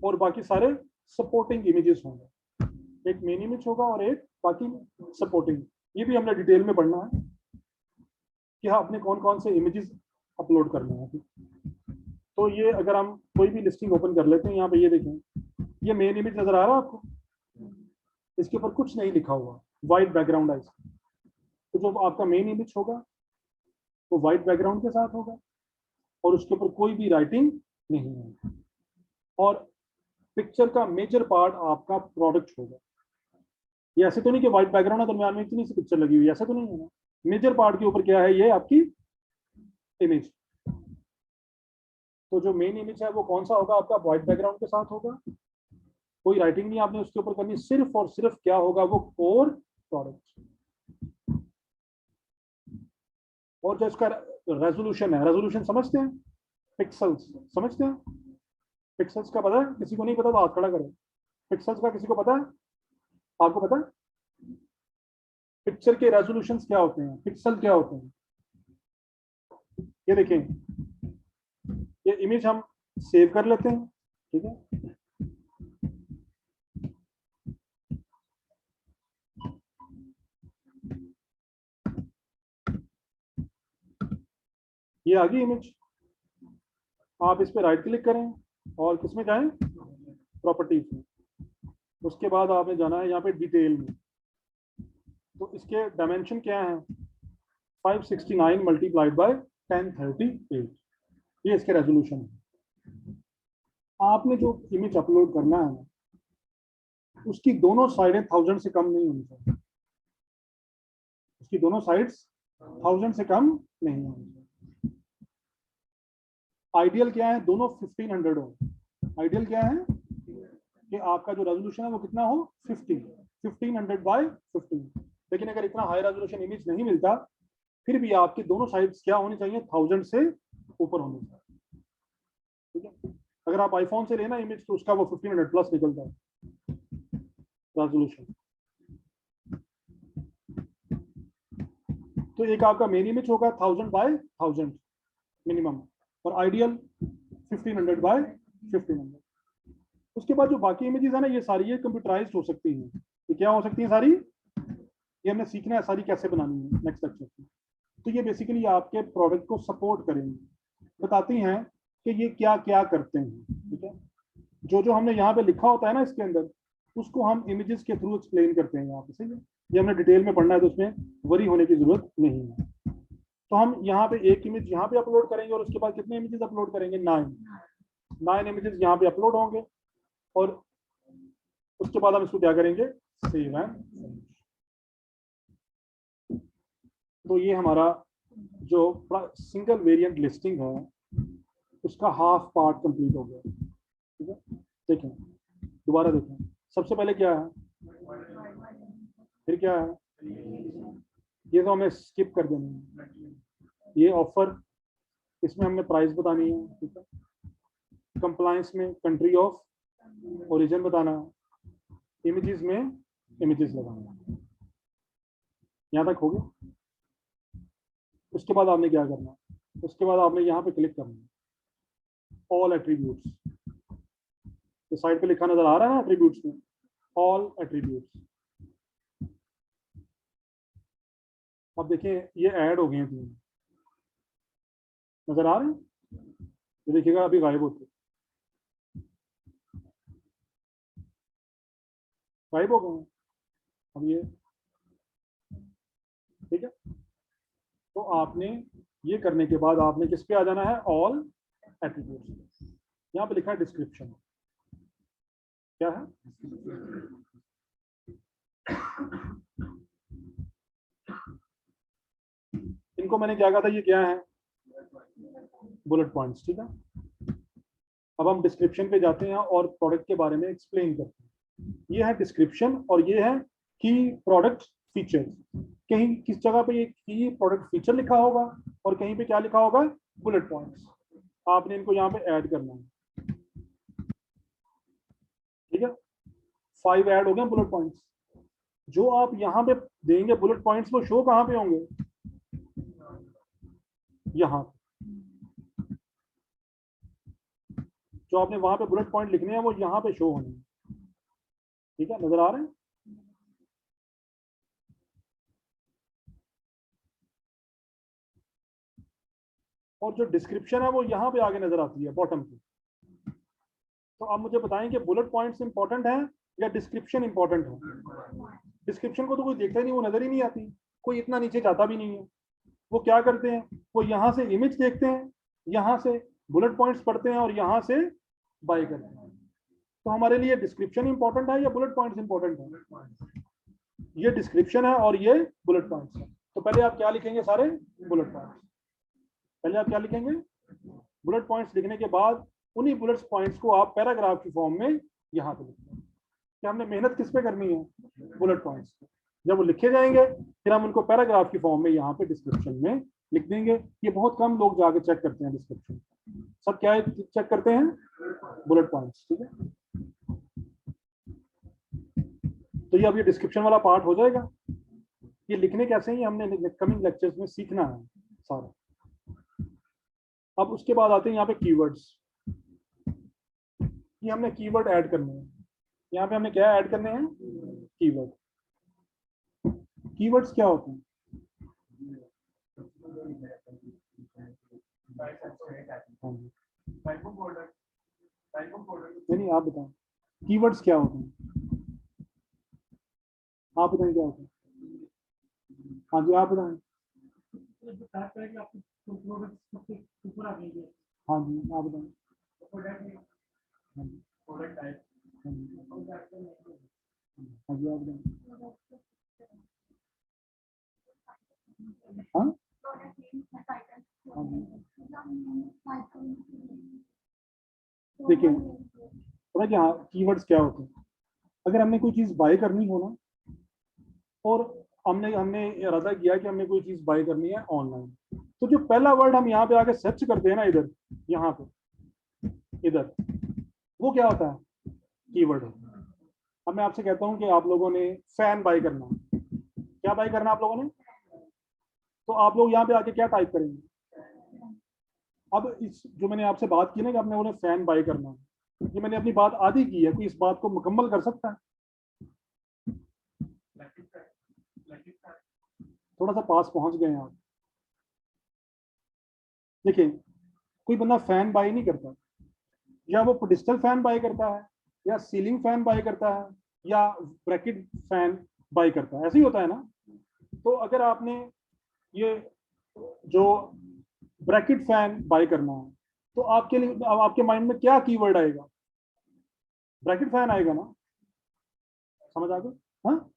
और बाकी सारे सपोर्टिंग इमेजेस होंगे। एक मेन इमेज होगा और एक बाकी सपोर्टिंग। ये भी हमने डिटेल में पढ़ना है कि हाँ अपने कौन कौन से इमेजेस अपलोड करने हैं। तो ये अगर हम कोई भी लिस्टिंग ओपन कर लेते हैं, यहाँ पे ये देखें, ये मेन इमेज नजर आ रहा है आपको, इसके ऊपर कुछ नहीं लिखा हुआ, वाइट बैकग्राउंड है इसका। तो जो आपका मेन इमेज होगा वो वाइट बैकग्राउंड के साथ होगा और उसके ऊपर कोई भी राइटिंग नहीं है। और पिक्चर का मेजर पार्ट आपका प्रोडक्ट होगा। ये ऐसे तो नहीं कि व्हाइट बैकग्राउंड है दरम्यान में इतनी सी पिक्चर लगी हुई है, ऐसा तो नहीं है ना। मेजर पार्ट के ऊपर क्या है, ये आपकी इमेज। तो जो मेन इमेज है वो कौन सा होगा, आपका व्हाइट बैकग्राउंड के साथ होगा, कोई राइटिंग नहीं आपने उसके ऊपर करनी, सिर्फ और सिर्फ क्या होगा, वो कोर प्रोडक्ट। और जो इसका रेजोल्यूशन है, रेजोल्यूशन समझते हैं, पिक्सल्स समझते हैं, पिक्सल्स का पता है, किसी को नहीं पता तो हाथ खड़ा करें। पिक्सल्स का किसी को पता है, आपको पता है पिक्चर के रेजोल्यूशन क्या होते हैं, पिक्सल क्या होते हैं। ये देखें, ये इमेज हम सेव कर लेते हैं, ठीक है। ये आ गई इमेज। आप इस पर राइट क्लिक करें और किसमें जाएं, प्रॉपर्टीज में। उसके बाद आपने जाना है यहाँ पे डिटेल में। तो इसके डायमेंशन क्या है, 569 मल्टीप्लाइड बाय 1038, ये इसके रेजोल्यूशन है। आपने जो इमेज अपलोड करना है उसकी दोनों साइडें 1000 से कम नहीं होनी चाहिए, उसकी दोनों साइड्स 1000 से कम नहीं होनी चाहिए। आइडियल क्या है, दोनों 1500 हो। आइडियल क्या है कि आपका जो रेजोल्यूशन है वो कितना हो, 1500 बाय 15। लेकिन अगर इतना हाई रेजोल्यूशन इमेज नहीं मिलता, फिर भी आपकी दोनों साइड्स क्या होनी चाहिए, 1000 से ऊपर होनी चाहिए, ठीक है। अगर आप आईफोन से लेना इमेज तो उसका वो 1500 प्लस निकलता है रेजोल्यूशन। तो एक आपका मेन इमेज होगा 1000 बाय 1000 मिनिमम, और आइडियल 1500 बाय 1500। उसके बाद जो बाकी इमेजेस है ना, ये सारी ये कंप्यूटराइज्ड हो सकती हैं। ये क्या हो सकती है सारी, ये हमने सीखना है सारी कैसे बनानी है नेक्स्ट लेक्चर में। तो ये बेसिकली आपके प्रोडक्ट को सपोर्ट करेंगे, बताती हैं कि ये क्या क्या करते हैं, ठीक है। जो जो हमने यहाँ पे लिखा होता है ना इसके अंदर, उसको हम इमेजेस के थ्रू एक्सप्लेन करते हैं यहाँ पे, सही है। ये हमने डिटेल में पढ़ना है तो उसमें वरी होने की जरूरत नहीं है। तो हम यहाँ पे एक इमेज यहाँ पे अपलोड करेंगे और उसके बाद कितने इमेजेस अपलोड करेंगे, 9 इमेजेस यहाँ पे अपलोड होंगे। और उसके बाद हम इसको क्या करेंगे, सेव एंड। तो ये हमारा जो सिंगल वेरिएंट लिस्टिंग है उसका हाफ पार्ट कंप्लीट हो गया, ठीक है। देखें, दोबारा देखें, सबसे पहले क्या है, फिर क्या है, ये तो हमें स्किप कर देना है। ये ऑफर, इसमें हमने प्राइस बतानी है, ठीक है। कंप्लायंस में कंट्री ऑफ ओरिजिन बताना है। इमेजेस में इमेजेस लगाना है। यहाँ तक हो गया। उसके बाद आपने क्या करना है, उसके बाद आपने यहाँ पे क्लिक करना है, ऑल एट्रीब्यूट्स। तो साइड पे लिखा नजर आ रहा है ना एट्रीब्यूट्स में, ऑल एट्रीब्यूट्स। अब देखिए ये ऐड हो गए हैं, नजर आ रहे हैं, ये देखिएगा अभी गायब होते, गायब हो गए हैं अब ये, ठीक है। तो आपने ये करने के बाद आपने किस पे आ जाना है, ऑल एट्रीब्यूट्स। यहाँ पे लिखा है डिस्क्रिप्शन, क्या है, इनको मैंने क्या कहा था, ये क्या है, बुलेट पॉइंट्स, ठीक है। अब हम डिस्क्रिप्शन पे जाते हैं और प्रोडक्ट के बारे में एक्सप्लेन करते हैं। ये है डिस्क्रिप्शन और ये है की प्रोडक्ट फीचर्स। कहीं किस जगह पे ये की प्रोडक्ट फीचर लिखा होगा और कहीं पे क्या लिखा होगा, बुलेट पॉइंट्स। आपने इनको यहाँ पे ऐड करना है, ठीक है। 5 ऐड हो गए बुलेट पॉइंट्स। जो आप यहाँ पे देंगे बुलेट पॉइंट्स, वो शो कहाँ पे होंगे, यहाँ। जो आपने वहां पे बुलेट पॉइंट लिखने हैं वो यहाँ पे शो होने हैं, ठीक है, नजर आ रहे हैं। और जो डिस्क्रिप्शन है वो यहाँ पे आगे नजर आती है बॉटम पे। तो आप मुझे बताएं कि बुलेट पॉइंट्स इंपॉर्टेंट है या डिस्क्रिप्शन इंपॉर्टेंट है। डिस्क्रिप्शन को तो कोई देखता ही नहीं, वो नजर ही नहीं आती, कोई इतना नीचे जाता भी नहीं है। वो क्या करते हैं, वो यहाँ से इमेज देखते हैं, यहाँ से बुलेट पॉइंट्स पढ़ते हैं और यहाँ से बाय करते हैं। तो हमारे लिए डिस्क्रिप्शन इंपॉर्टेंट है या बुलेट पॉइंट्स इंपॉर्टेंट है, ये डिस्क्रिप्शन है और ये बुलेट पॉइंट्स है। तो पहले आप क्या लिखेंगे, सारे बुलेट पॉइंट्स। पहले आप क्या लिखेंगे, बुलेट पॉइंट्स लिखने के बाद उन्हीं बुलेट पॉइंट्स को आप पैराग्राफ की फॉर्म में यहाँ पे लिखते हैं। कि हमने मेहनत किस पे करनी है, बुलेट पॉइंट्स पे। जब वो लिखे जाएंगे फिर हम उनको पैराग्राफ की फॉर्म में यहाँ पे डिस्क्रिप्शन में लिख देंगे। ये बहुत कम लोग जाके चेक करते हैं डिस्क्रिप्शन, सब क्या है चेक करते हैं, बुलेट पॉइंट्स, ठीक है। तो ये अब ये डिस्क्रिप्शन वाला पार्ट हो जाएगा। ये लिखने कैसे ही हमने कमिंग लेक्चर्स में सीखना है सारा। अब उसके बाद आते हैं यहाँ पे कीवर्ड्स। ये हमने कीवर्ड ऐड करने हैं। यहाँ पे हमने क्या ऐड करने हैं, कीवर्ड। कीवर्ड्स क्या होते हैं, नहीं आप बताएं, कीवर्ड्स क्या होते हैं, आप बताएं क्या होते हैं। हाँ जी आप बताएं। हाँ जी आप बताएं। हाँ जी हाँ जी आप बताएं। हाँ हाँ जी देखिए थोड़ा क्या, कीवर्ड्स क्या होते हैं। अगर हमने कोई चीज़ बाय करनी हो ना, और हमने हमने इरादा किया कि हमने कोई चीज़ बाय करनी है ऑनलाइन, तो जो पहला वर्ड हम यहाँ पे आके सर्च करते हैं ना, इधर यहाँ पे इधर, वो क्या होता है, कीवर्ड है। अब मैं आपसे कहता हूँ कि आप लोगों ने फैन बाय करना है, क्या बाय करना आप लोगों ने, तो आप लोग यहाँ पे आके क्या टाइप करेंगे। अब इस जो मैंने आपसे बात की ना कि आपने उन्हें फैन बाय करना है, ये मैंने अपनी बात आधी की है, कोई इस बात को मुकम्मल कर सकता है। थोड़ा सा पास पहुंच गए हैं आप। देखिए कोई बंदा फैन बाय नहीं करता, या वो पेडिस्टल फैन बाय करता है, या सीलिंग फैन बाय करता है, या ब्रैकेट फैन बाय करता है, ऐसे ही होता है ना। तो अगर आपने ये जो ब्रैकेट फैन बाय करना है, तो आपके लिए आपके माइंड में क्या कीवर्ड आएगा, ब्रैकेट फैन आएगा ना, समझ आ गया। हाँ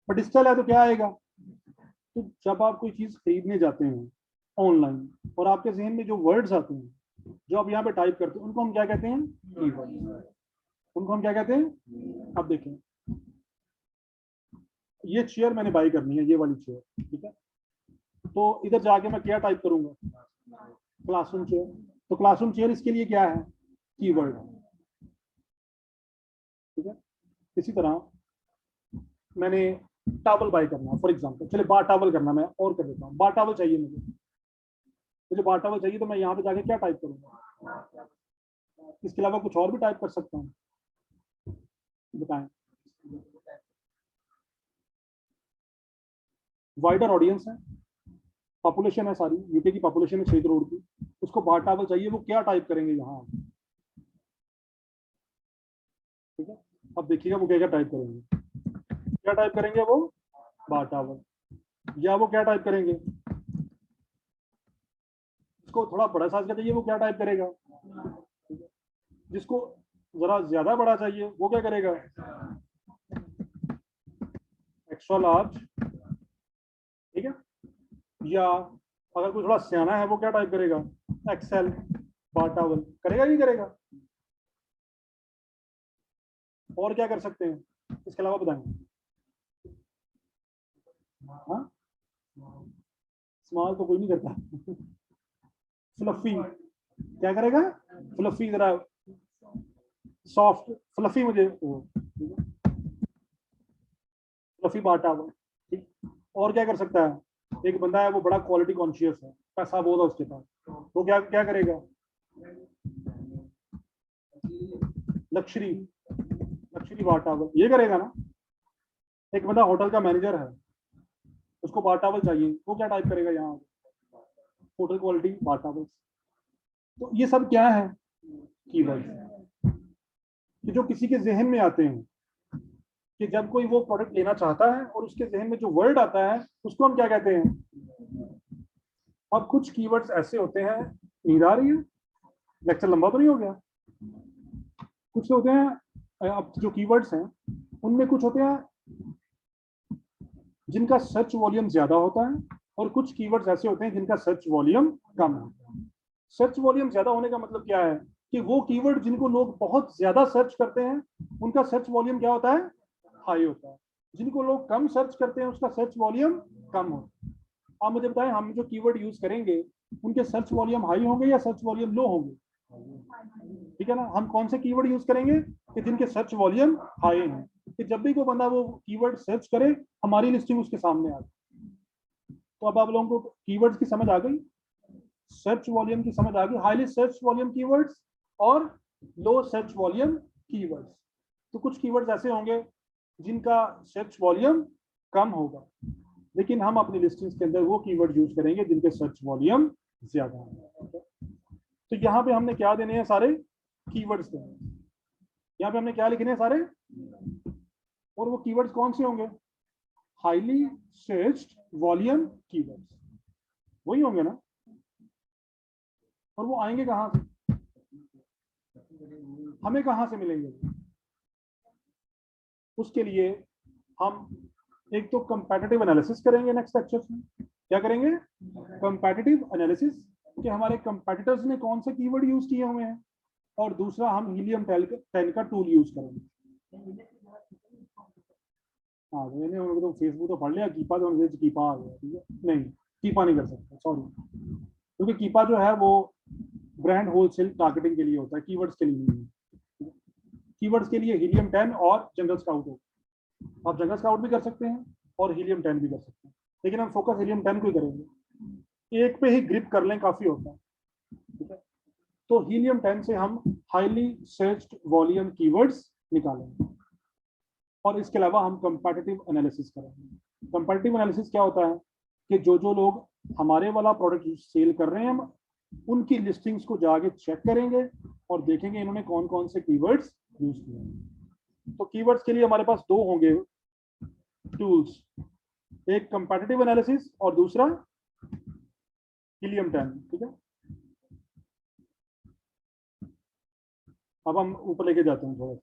पेडिस्टल है तो क्या आएगा। तो जब आप कोई चीज खरीदने जाते हैं ऑनलाइन और आपके जहन में जो वर्ड्स आते हैं, जो आप यहाँ पे टाइप करते हैं, उनको हम क्या कहते हैं, कीवर्ड्स। उनको हम क्या कहते हैं। अब देखें, ये चेयर मैंने बाई करनी है, ये वाली चेयर, ठीक है। तो इधर जाके मैं क्या टाइप करूंगा, क्लासरूम चेयर। तो क्लासरूम चेयर इसके लिए क्या है, कीवर्ड है, ठीक है। इसी तरह मैंने टावल बाय करना, फॉर एग्जांपल चलिए बार टावल करना, मैं और कर देता हूँ, बार टावल चाहिए मुझे बार टावल चाहिए, तो मैं यहाँ पे जाके क्या टाइप करूंगा, इसके अलावा कुछ और भी टाइप कर सकता हूँ, बताएं। वाइडर ऑडियंस है, पॉपुलेशन है, सारी यूके की पॉपुलेशन है 6 करोड़ की, उसको बार टावल चाहिए, वो क्या टाइप करेंगे यहाँ, ठीक है। अब देखिएगा वो क्या क्या टाइप करेंगे, क्या टाइप करेंगे वो, बार टावल। या वो क्या टाइप करेंगे, जिसको थोड़ा बड़ा साइज का चाहिए वो क्या टाइप करेगा, जिसको जरा ज्यादा बड़ा चाहिए वो क्या करेगा, एक्स्ट्रा लार्ज, ठीक है। या अगर कोई थोड़ा सियाना है वो क्या टाइप करेगा, एक्सेल, बार टावल, करेगा नहीं करेगा? और क्या कर सकते हैं इसके अलावा बताएं? हाँ, स्मॉल तो कोई नहीं करता। फ्लफी, क्या करेगा? फ्लफी, जरा सॉफ्ट फ्लफी, मुझे फ्लफी बाटा वो, ठीक। और क्या कर सकता है? एक बंदा है वो बड़ा क्वालिटी कॉन्शियस है, पैसा बहुत है उसके पास, वो क्या क्या करेगा? लक्ष्मी, लक्ष्मी बार टावल, ये करेगा ना। एक बंदा होटल का मैनेजर है, उसको बार टावल चाहिए, वो क्या टाइप करेगा यहाँ? होटल क्वालिटी बार टावल। तो ये सब क्या है? कीवर्ड, कि जो किसी के जहन में आते हैं, कि जब कोई वो प्रोडक्ट लेना चाहता है और उसके जहन में जो वर्ड आता है उसको हम क्या कहते हैं? अब कुछ कीवर्ड्स ऐसे होते हैं, नींद आ रही है, लेक्चर लंबा तो नहीं हो गया? कुछ होते हैं, अब जो कीवर्ड्स हैं उनमें कुछ होते हैं जिनका सर्च वॉल्यूम ज्यादा होता है, और कुछ कीवर्ड्स ऐसे होते हैं जिनका सर्च वॉल्यूम कम होता है। सर्च वॉल्यूम ज्यादा होने का मतलब क्या है? कि वो कीवर्ड जिनको लोग बहुत ज्यादा सर्च करते हैं उनका सर्च वॉल्यूम क्या होता है? हाई होता है। जिनको लोग कम सर्च करते हैं उसका सर्च वॉल्यूम कम होता है। आप मुझे बताएं, हम जो कीवर्ड यूज करेंगे उनके सर्च वॉल्यूम हाई होंगे या सर्च वॉल्यूम लो होंगे? ठीक है ना। हम कौन से कीवर्ड यूज करेंगे कि जिनके सर्च वॉल्यूम हाई हैं, कि जब भी कोई बंदा वो कीवर्ड सर्च करे हमारी लिस्टिंग उसके सामने आ जाए। तो अब आप लोगों को कीवर्ड्स की समझ आ गई, सर्च वॉल्यूम की समझ आ गई, हाईली सर्च वॉल्यूम कीवर्ड्स और लो सर्च वॉल्यूम कीवर्ड्स। तो कुछ कीवर्ड्स ऐसे होंगे जिनका सर्च वॉल्यूम कम होगा, लेकिन हम अपनी लिस्टिंग्स के अंदर वो कीवर्ड यूज करेंगे जिनके सर्च वॉल्यूम ज्यादा होगा। तो यहाँ पे हमने क्या देने हैं? सारे कीवर्ड्स देने हैं। यहाँ पे हमने क्या लिखने हैं? सारे। और वो कीवर्ड्स कौन से होंगे? हाईली सर्च्ड वॉल्यूम कीवर्ड्स, वही होंगे ना। और वो आएंगे कहाँ से? हमें कहाँ से मिलेंगे? उसके लिए हम एक तो कंपैटिटिव एनालिसिस करेंगे नेक्स्ट लेक्चर में। क्या करेंगे? कंपैटिटिव एनालिसिस, कि हमारे कंपैटिटर्स ने कौन से कीवर्ड यूज किए हुए हैं, और दूसरा हम हीलियम 10 का टूल यूज करेंगे। हाँ, मैंने उनको तो फेसबुक तो पढ़ लिया, कीपा तो उनसे कीपा आ गया, ठीक है। नहीं, कीपा नहीं कर सकता, सॉरी, क्योंकि कीपा जो है वो ब्रांड होलसेल टारगेटिंग के लिए होता है, कीवर्ड्स के लिए नहीं। कीवर्ड्स के लिए हीलियम 10 और जंगल स्काउट हो। आप जंगल स्काउट भी कर सकते हैं और हीलियम 10 भी कर सकते हैं, लेकिन हम फोकस हीलियम 10 को ही करेंगे। एक पे ही ग्रिप कर लें काफी होता है, ठीक है। तो हीलियम 10 से हम हाईली सर्च्ड वॉल्यूम कीवर्ड्स निकालेंगे, और इसके अलावा हम कंपैटिटिव एनालिसिस करेंगे। कंपैटिटिव एनालिसिस क्या होता है? कि जो जो लोग हमारे वाला प्रोडक्ट सेल कर रहे हैं हम उनकी लिस्टिंग्स को जाके चेक करेंगे और देखेंगे इन्होंने कौन कौन से कीवर्ड्स यूज किए हैं। तो कीवर्ड्स के लिए हमारे पास दो होंगे टूल्स, एक कंपैटिटिव एनालिसिस और दूसरा हीलियम 10, ठीक है। अब हम ऊपर लेके जाते हैं थोड़ा सा।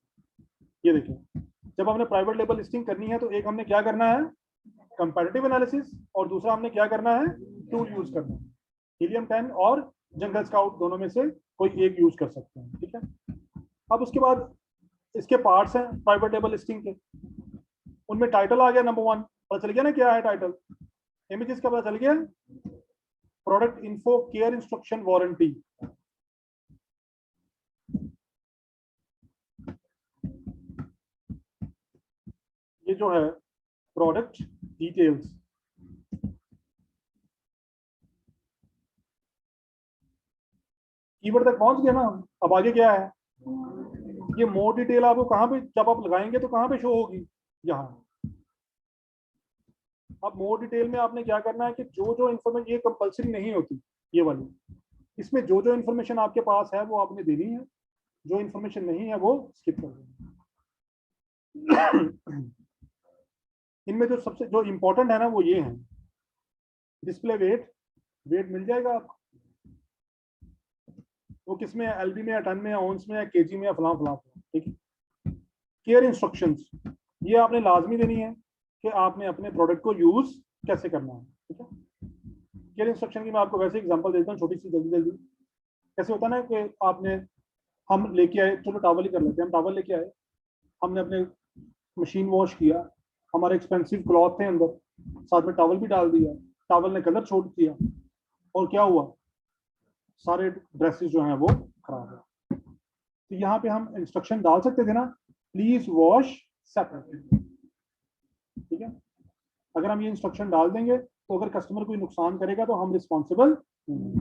ये देखिए, जब हमने प्राइवेट लेबल लिस्टिंग करनी है तो एक हमने क्या करना है? कंपैटिटिव एनालिसिस, और दूसरा हमने क्या करना है? टूल यूज करना है। हीलियम 10 और जंगल स्काउट दोनों में से कोई एक यूज कर सकते हैं, ठीक है। अब उसके बाद इसके पार्ट्स हैं प्राइवेट लेबल लिस्टिंग के। उनमें टाइटल आ गया नंबर 1, पता चल गया ना क्या है टाइटल। इमेजेस का पता चल गया, product info, care instruction, warranty. ये जो है प्रोडक्ट डिटेल्स, कीवर्ड तक पहुंच गया ना। अब आगे क्या है? ये मोर डिटेल आपको कहां पे, जब आप लगाएंगे तो कहां पे शो होगी? यहाँ। अब मोर डिटेल में आपने क्या करना है कि जो जो इन्फॉर्मेशन, ये कंपलसरी नहीं होती ये वाली, इसमें जो जो इन्फॉर्मेशन आपके पास है वो आपने देनी है, जो इन्फॉर्मेशन नहीं है वो स्किप कर देनी। इनमें जो सबसे जो इंपॉर्टेंट है ना वो ये है, डिस्प्ले वेट, वेट मिल जाएगा आपको, वो किस में है? एलबी में या टन में या ओंस में या केजी में या फलां फलां, ठीक है। केयर इंस्ट्रक्शंस, ये आपने लाजमी देनी है कि आपने अपने प्रोडक्ट को यूज कैसे करना है, ठीक है। केयर इंस्ट्रक्शन की मैं आपको वैसे एग्जांपल देता हूँ छोटी सी, जल्दी जल्दी। कैसे होता है ना कि आपने, हम लेके आए, चलो टावल ही कर लेते हैं, हम टावल लेके आए, हमने अपने मशीन वॉश किया, हमारे एक्सपेंसिव क्लॉथ थे अंदर, साथ में टावल भी डाल दिया, टावल ने कलर छोड़ दिया, और क्या हुआ, सारे ड्रेसेस जो हैं वो खराब है। तो यहाँ पे हम इंस्ट्रक्शन डाल सकते थे ना, प्लीज वॉश सेपरेटली, ठीक है। अगर हम ये इंस्ट्रक्शन डाल देंगे तो अगर कस्टमर कोई नुकसान करेगा तो हम रिस्पॉन्सिबल नहीं।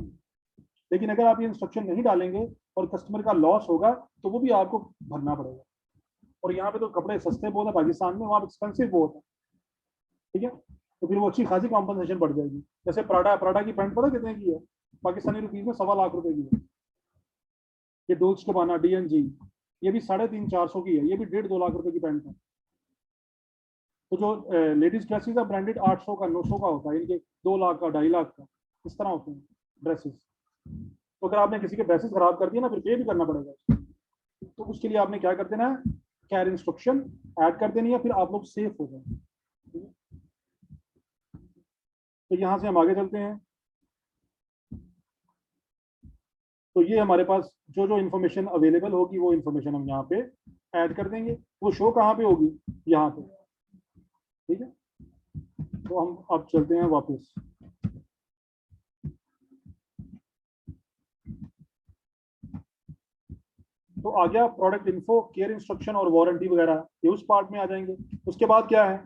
लेकिन अगर आप ये इंस्ट्रक्शन नहीं डालेंगे और कस्टमर का लॉस होगा तो वो भी आपको भरना पड़ेगा। और यहाँ पे तो कपड़े सस्ते बहुत है पाकिस्तान में, वहाँ एक्सपेंसिव बहुत है, ठीक है। तो फिर वो अच्छी खासी कॉम्पनसेशन बढ़ जाएगी। जैसे प्राडा की पैंट पता कितने की है पाकिस्तानी रुपीज में, 1.25 लाख की है। ये डोल्स गबाना DNG, ये भी 350-400 की है, ये भी 1.5-2 लाख रुपए की पैंट है। तो जो लेडीज ड्रेसेस है ब्रांडेड 800 का 900 का होता है, इनके 2 लाख का 2.5 लाख का, इस तरह होते हैं ड्रेसेस। तो अगर आपने किसी के ड्रेसेस खराब कर दिया ना, फिर पे भी करना पड़ेगा। तो उसके लिए आपने क्या कर देना है, केयर इंस्ट्रक्शन ऐड कर देनी है, फिर आप लोग सेफ हो जाए। तो यहाँ से हम आगे चलते हैं। तो ये हमारे पास जो जो इन्फॉर्मेशन अवेलेबल होगी वो इन्फॉर्मेशन हम यहाँ पे ऐड कर देंगे। वो शो कहाँ पे होगी, यहाँ पे, ठीक है। तो हम अब चलते हैं वापस। तो आ गया प्रोडक्ट इन्फो, केयर इंस्ट्रक्शन और वारंटी वगैरह, ये उस पार्ट में आ जाएंगे। उसके बाद क्या है,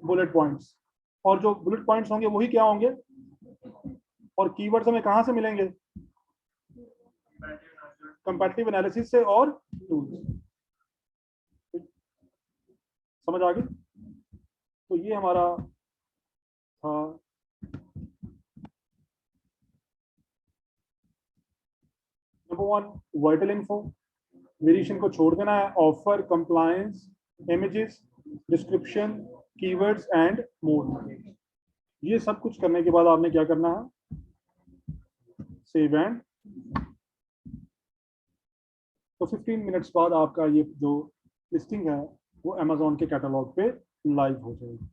बुलेट पॉइंट्स। और जो बुलेट पॉइंट्स होंगे वही क्या होंगे, और कीवर्ड्स हमें कहाँ से मिलेंगे, कंपैरेटिव एनालिसिस से और टूल्स। समझ आ गई। तो ये हमारा था नंबर 1 वाइटल इन्फो। वेरिएशन को छोड़ देना है, offer, compliance, images, description, keywords and mode. ये सब कुछ करने के बाद आपने क्या करना है, सेव एंड। तो 15 मिनट्स बाद आपका ये जो लिस्टिंग है वो अमेजोन के कैटलॉग पे लाइव हो जाएगी।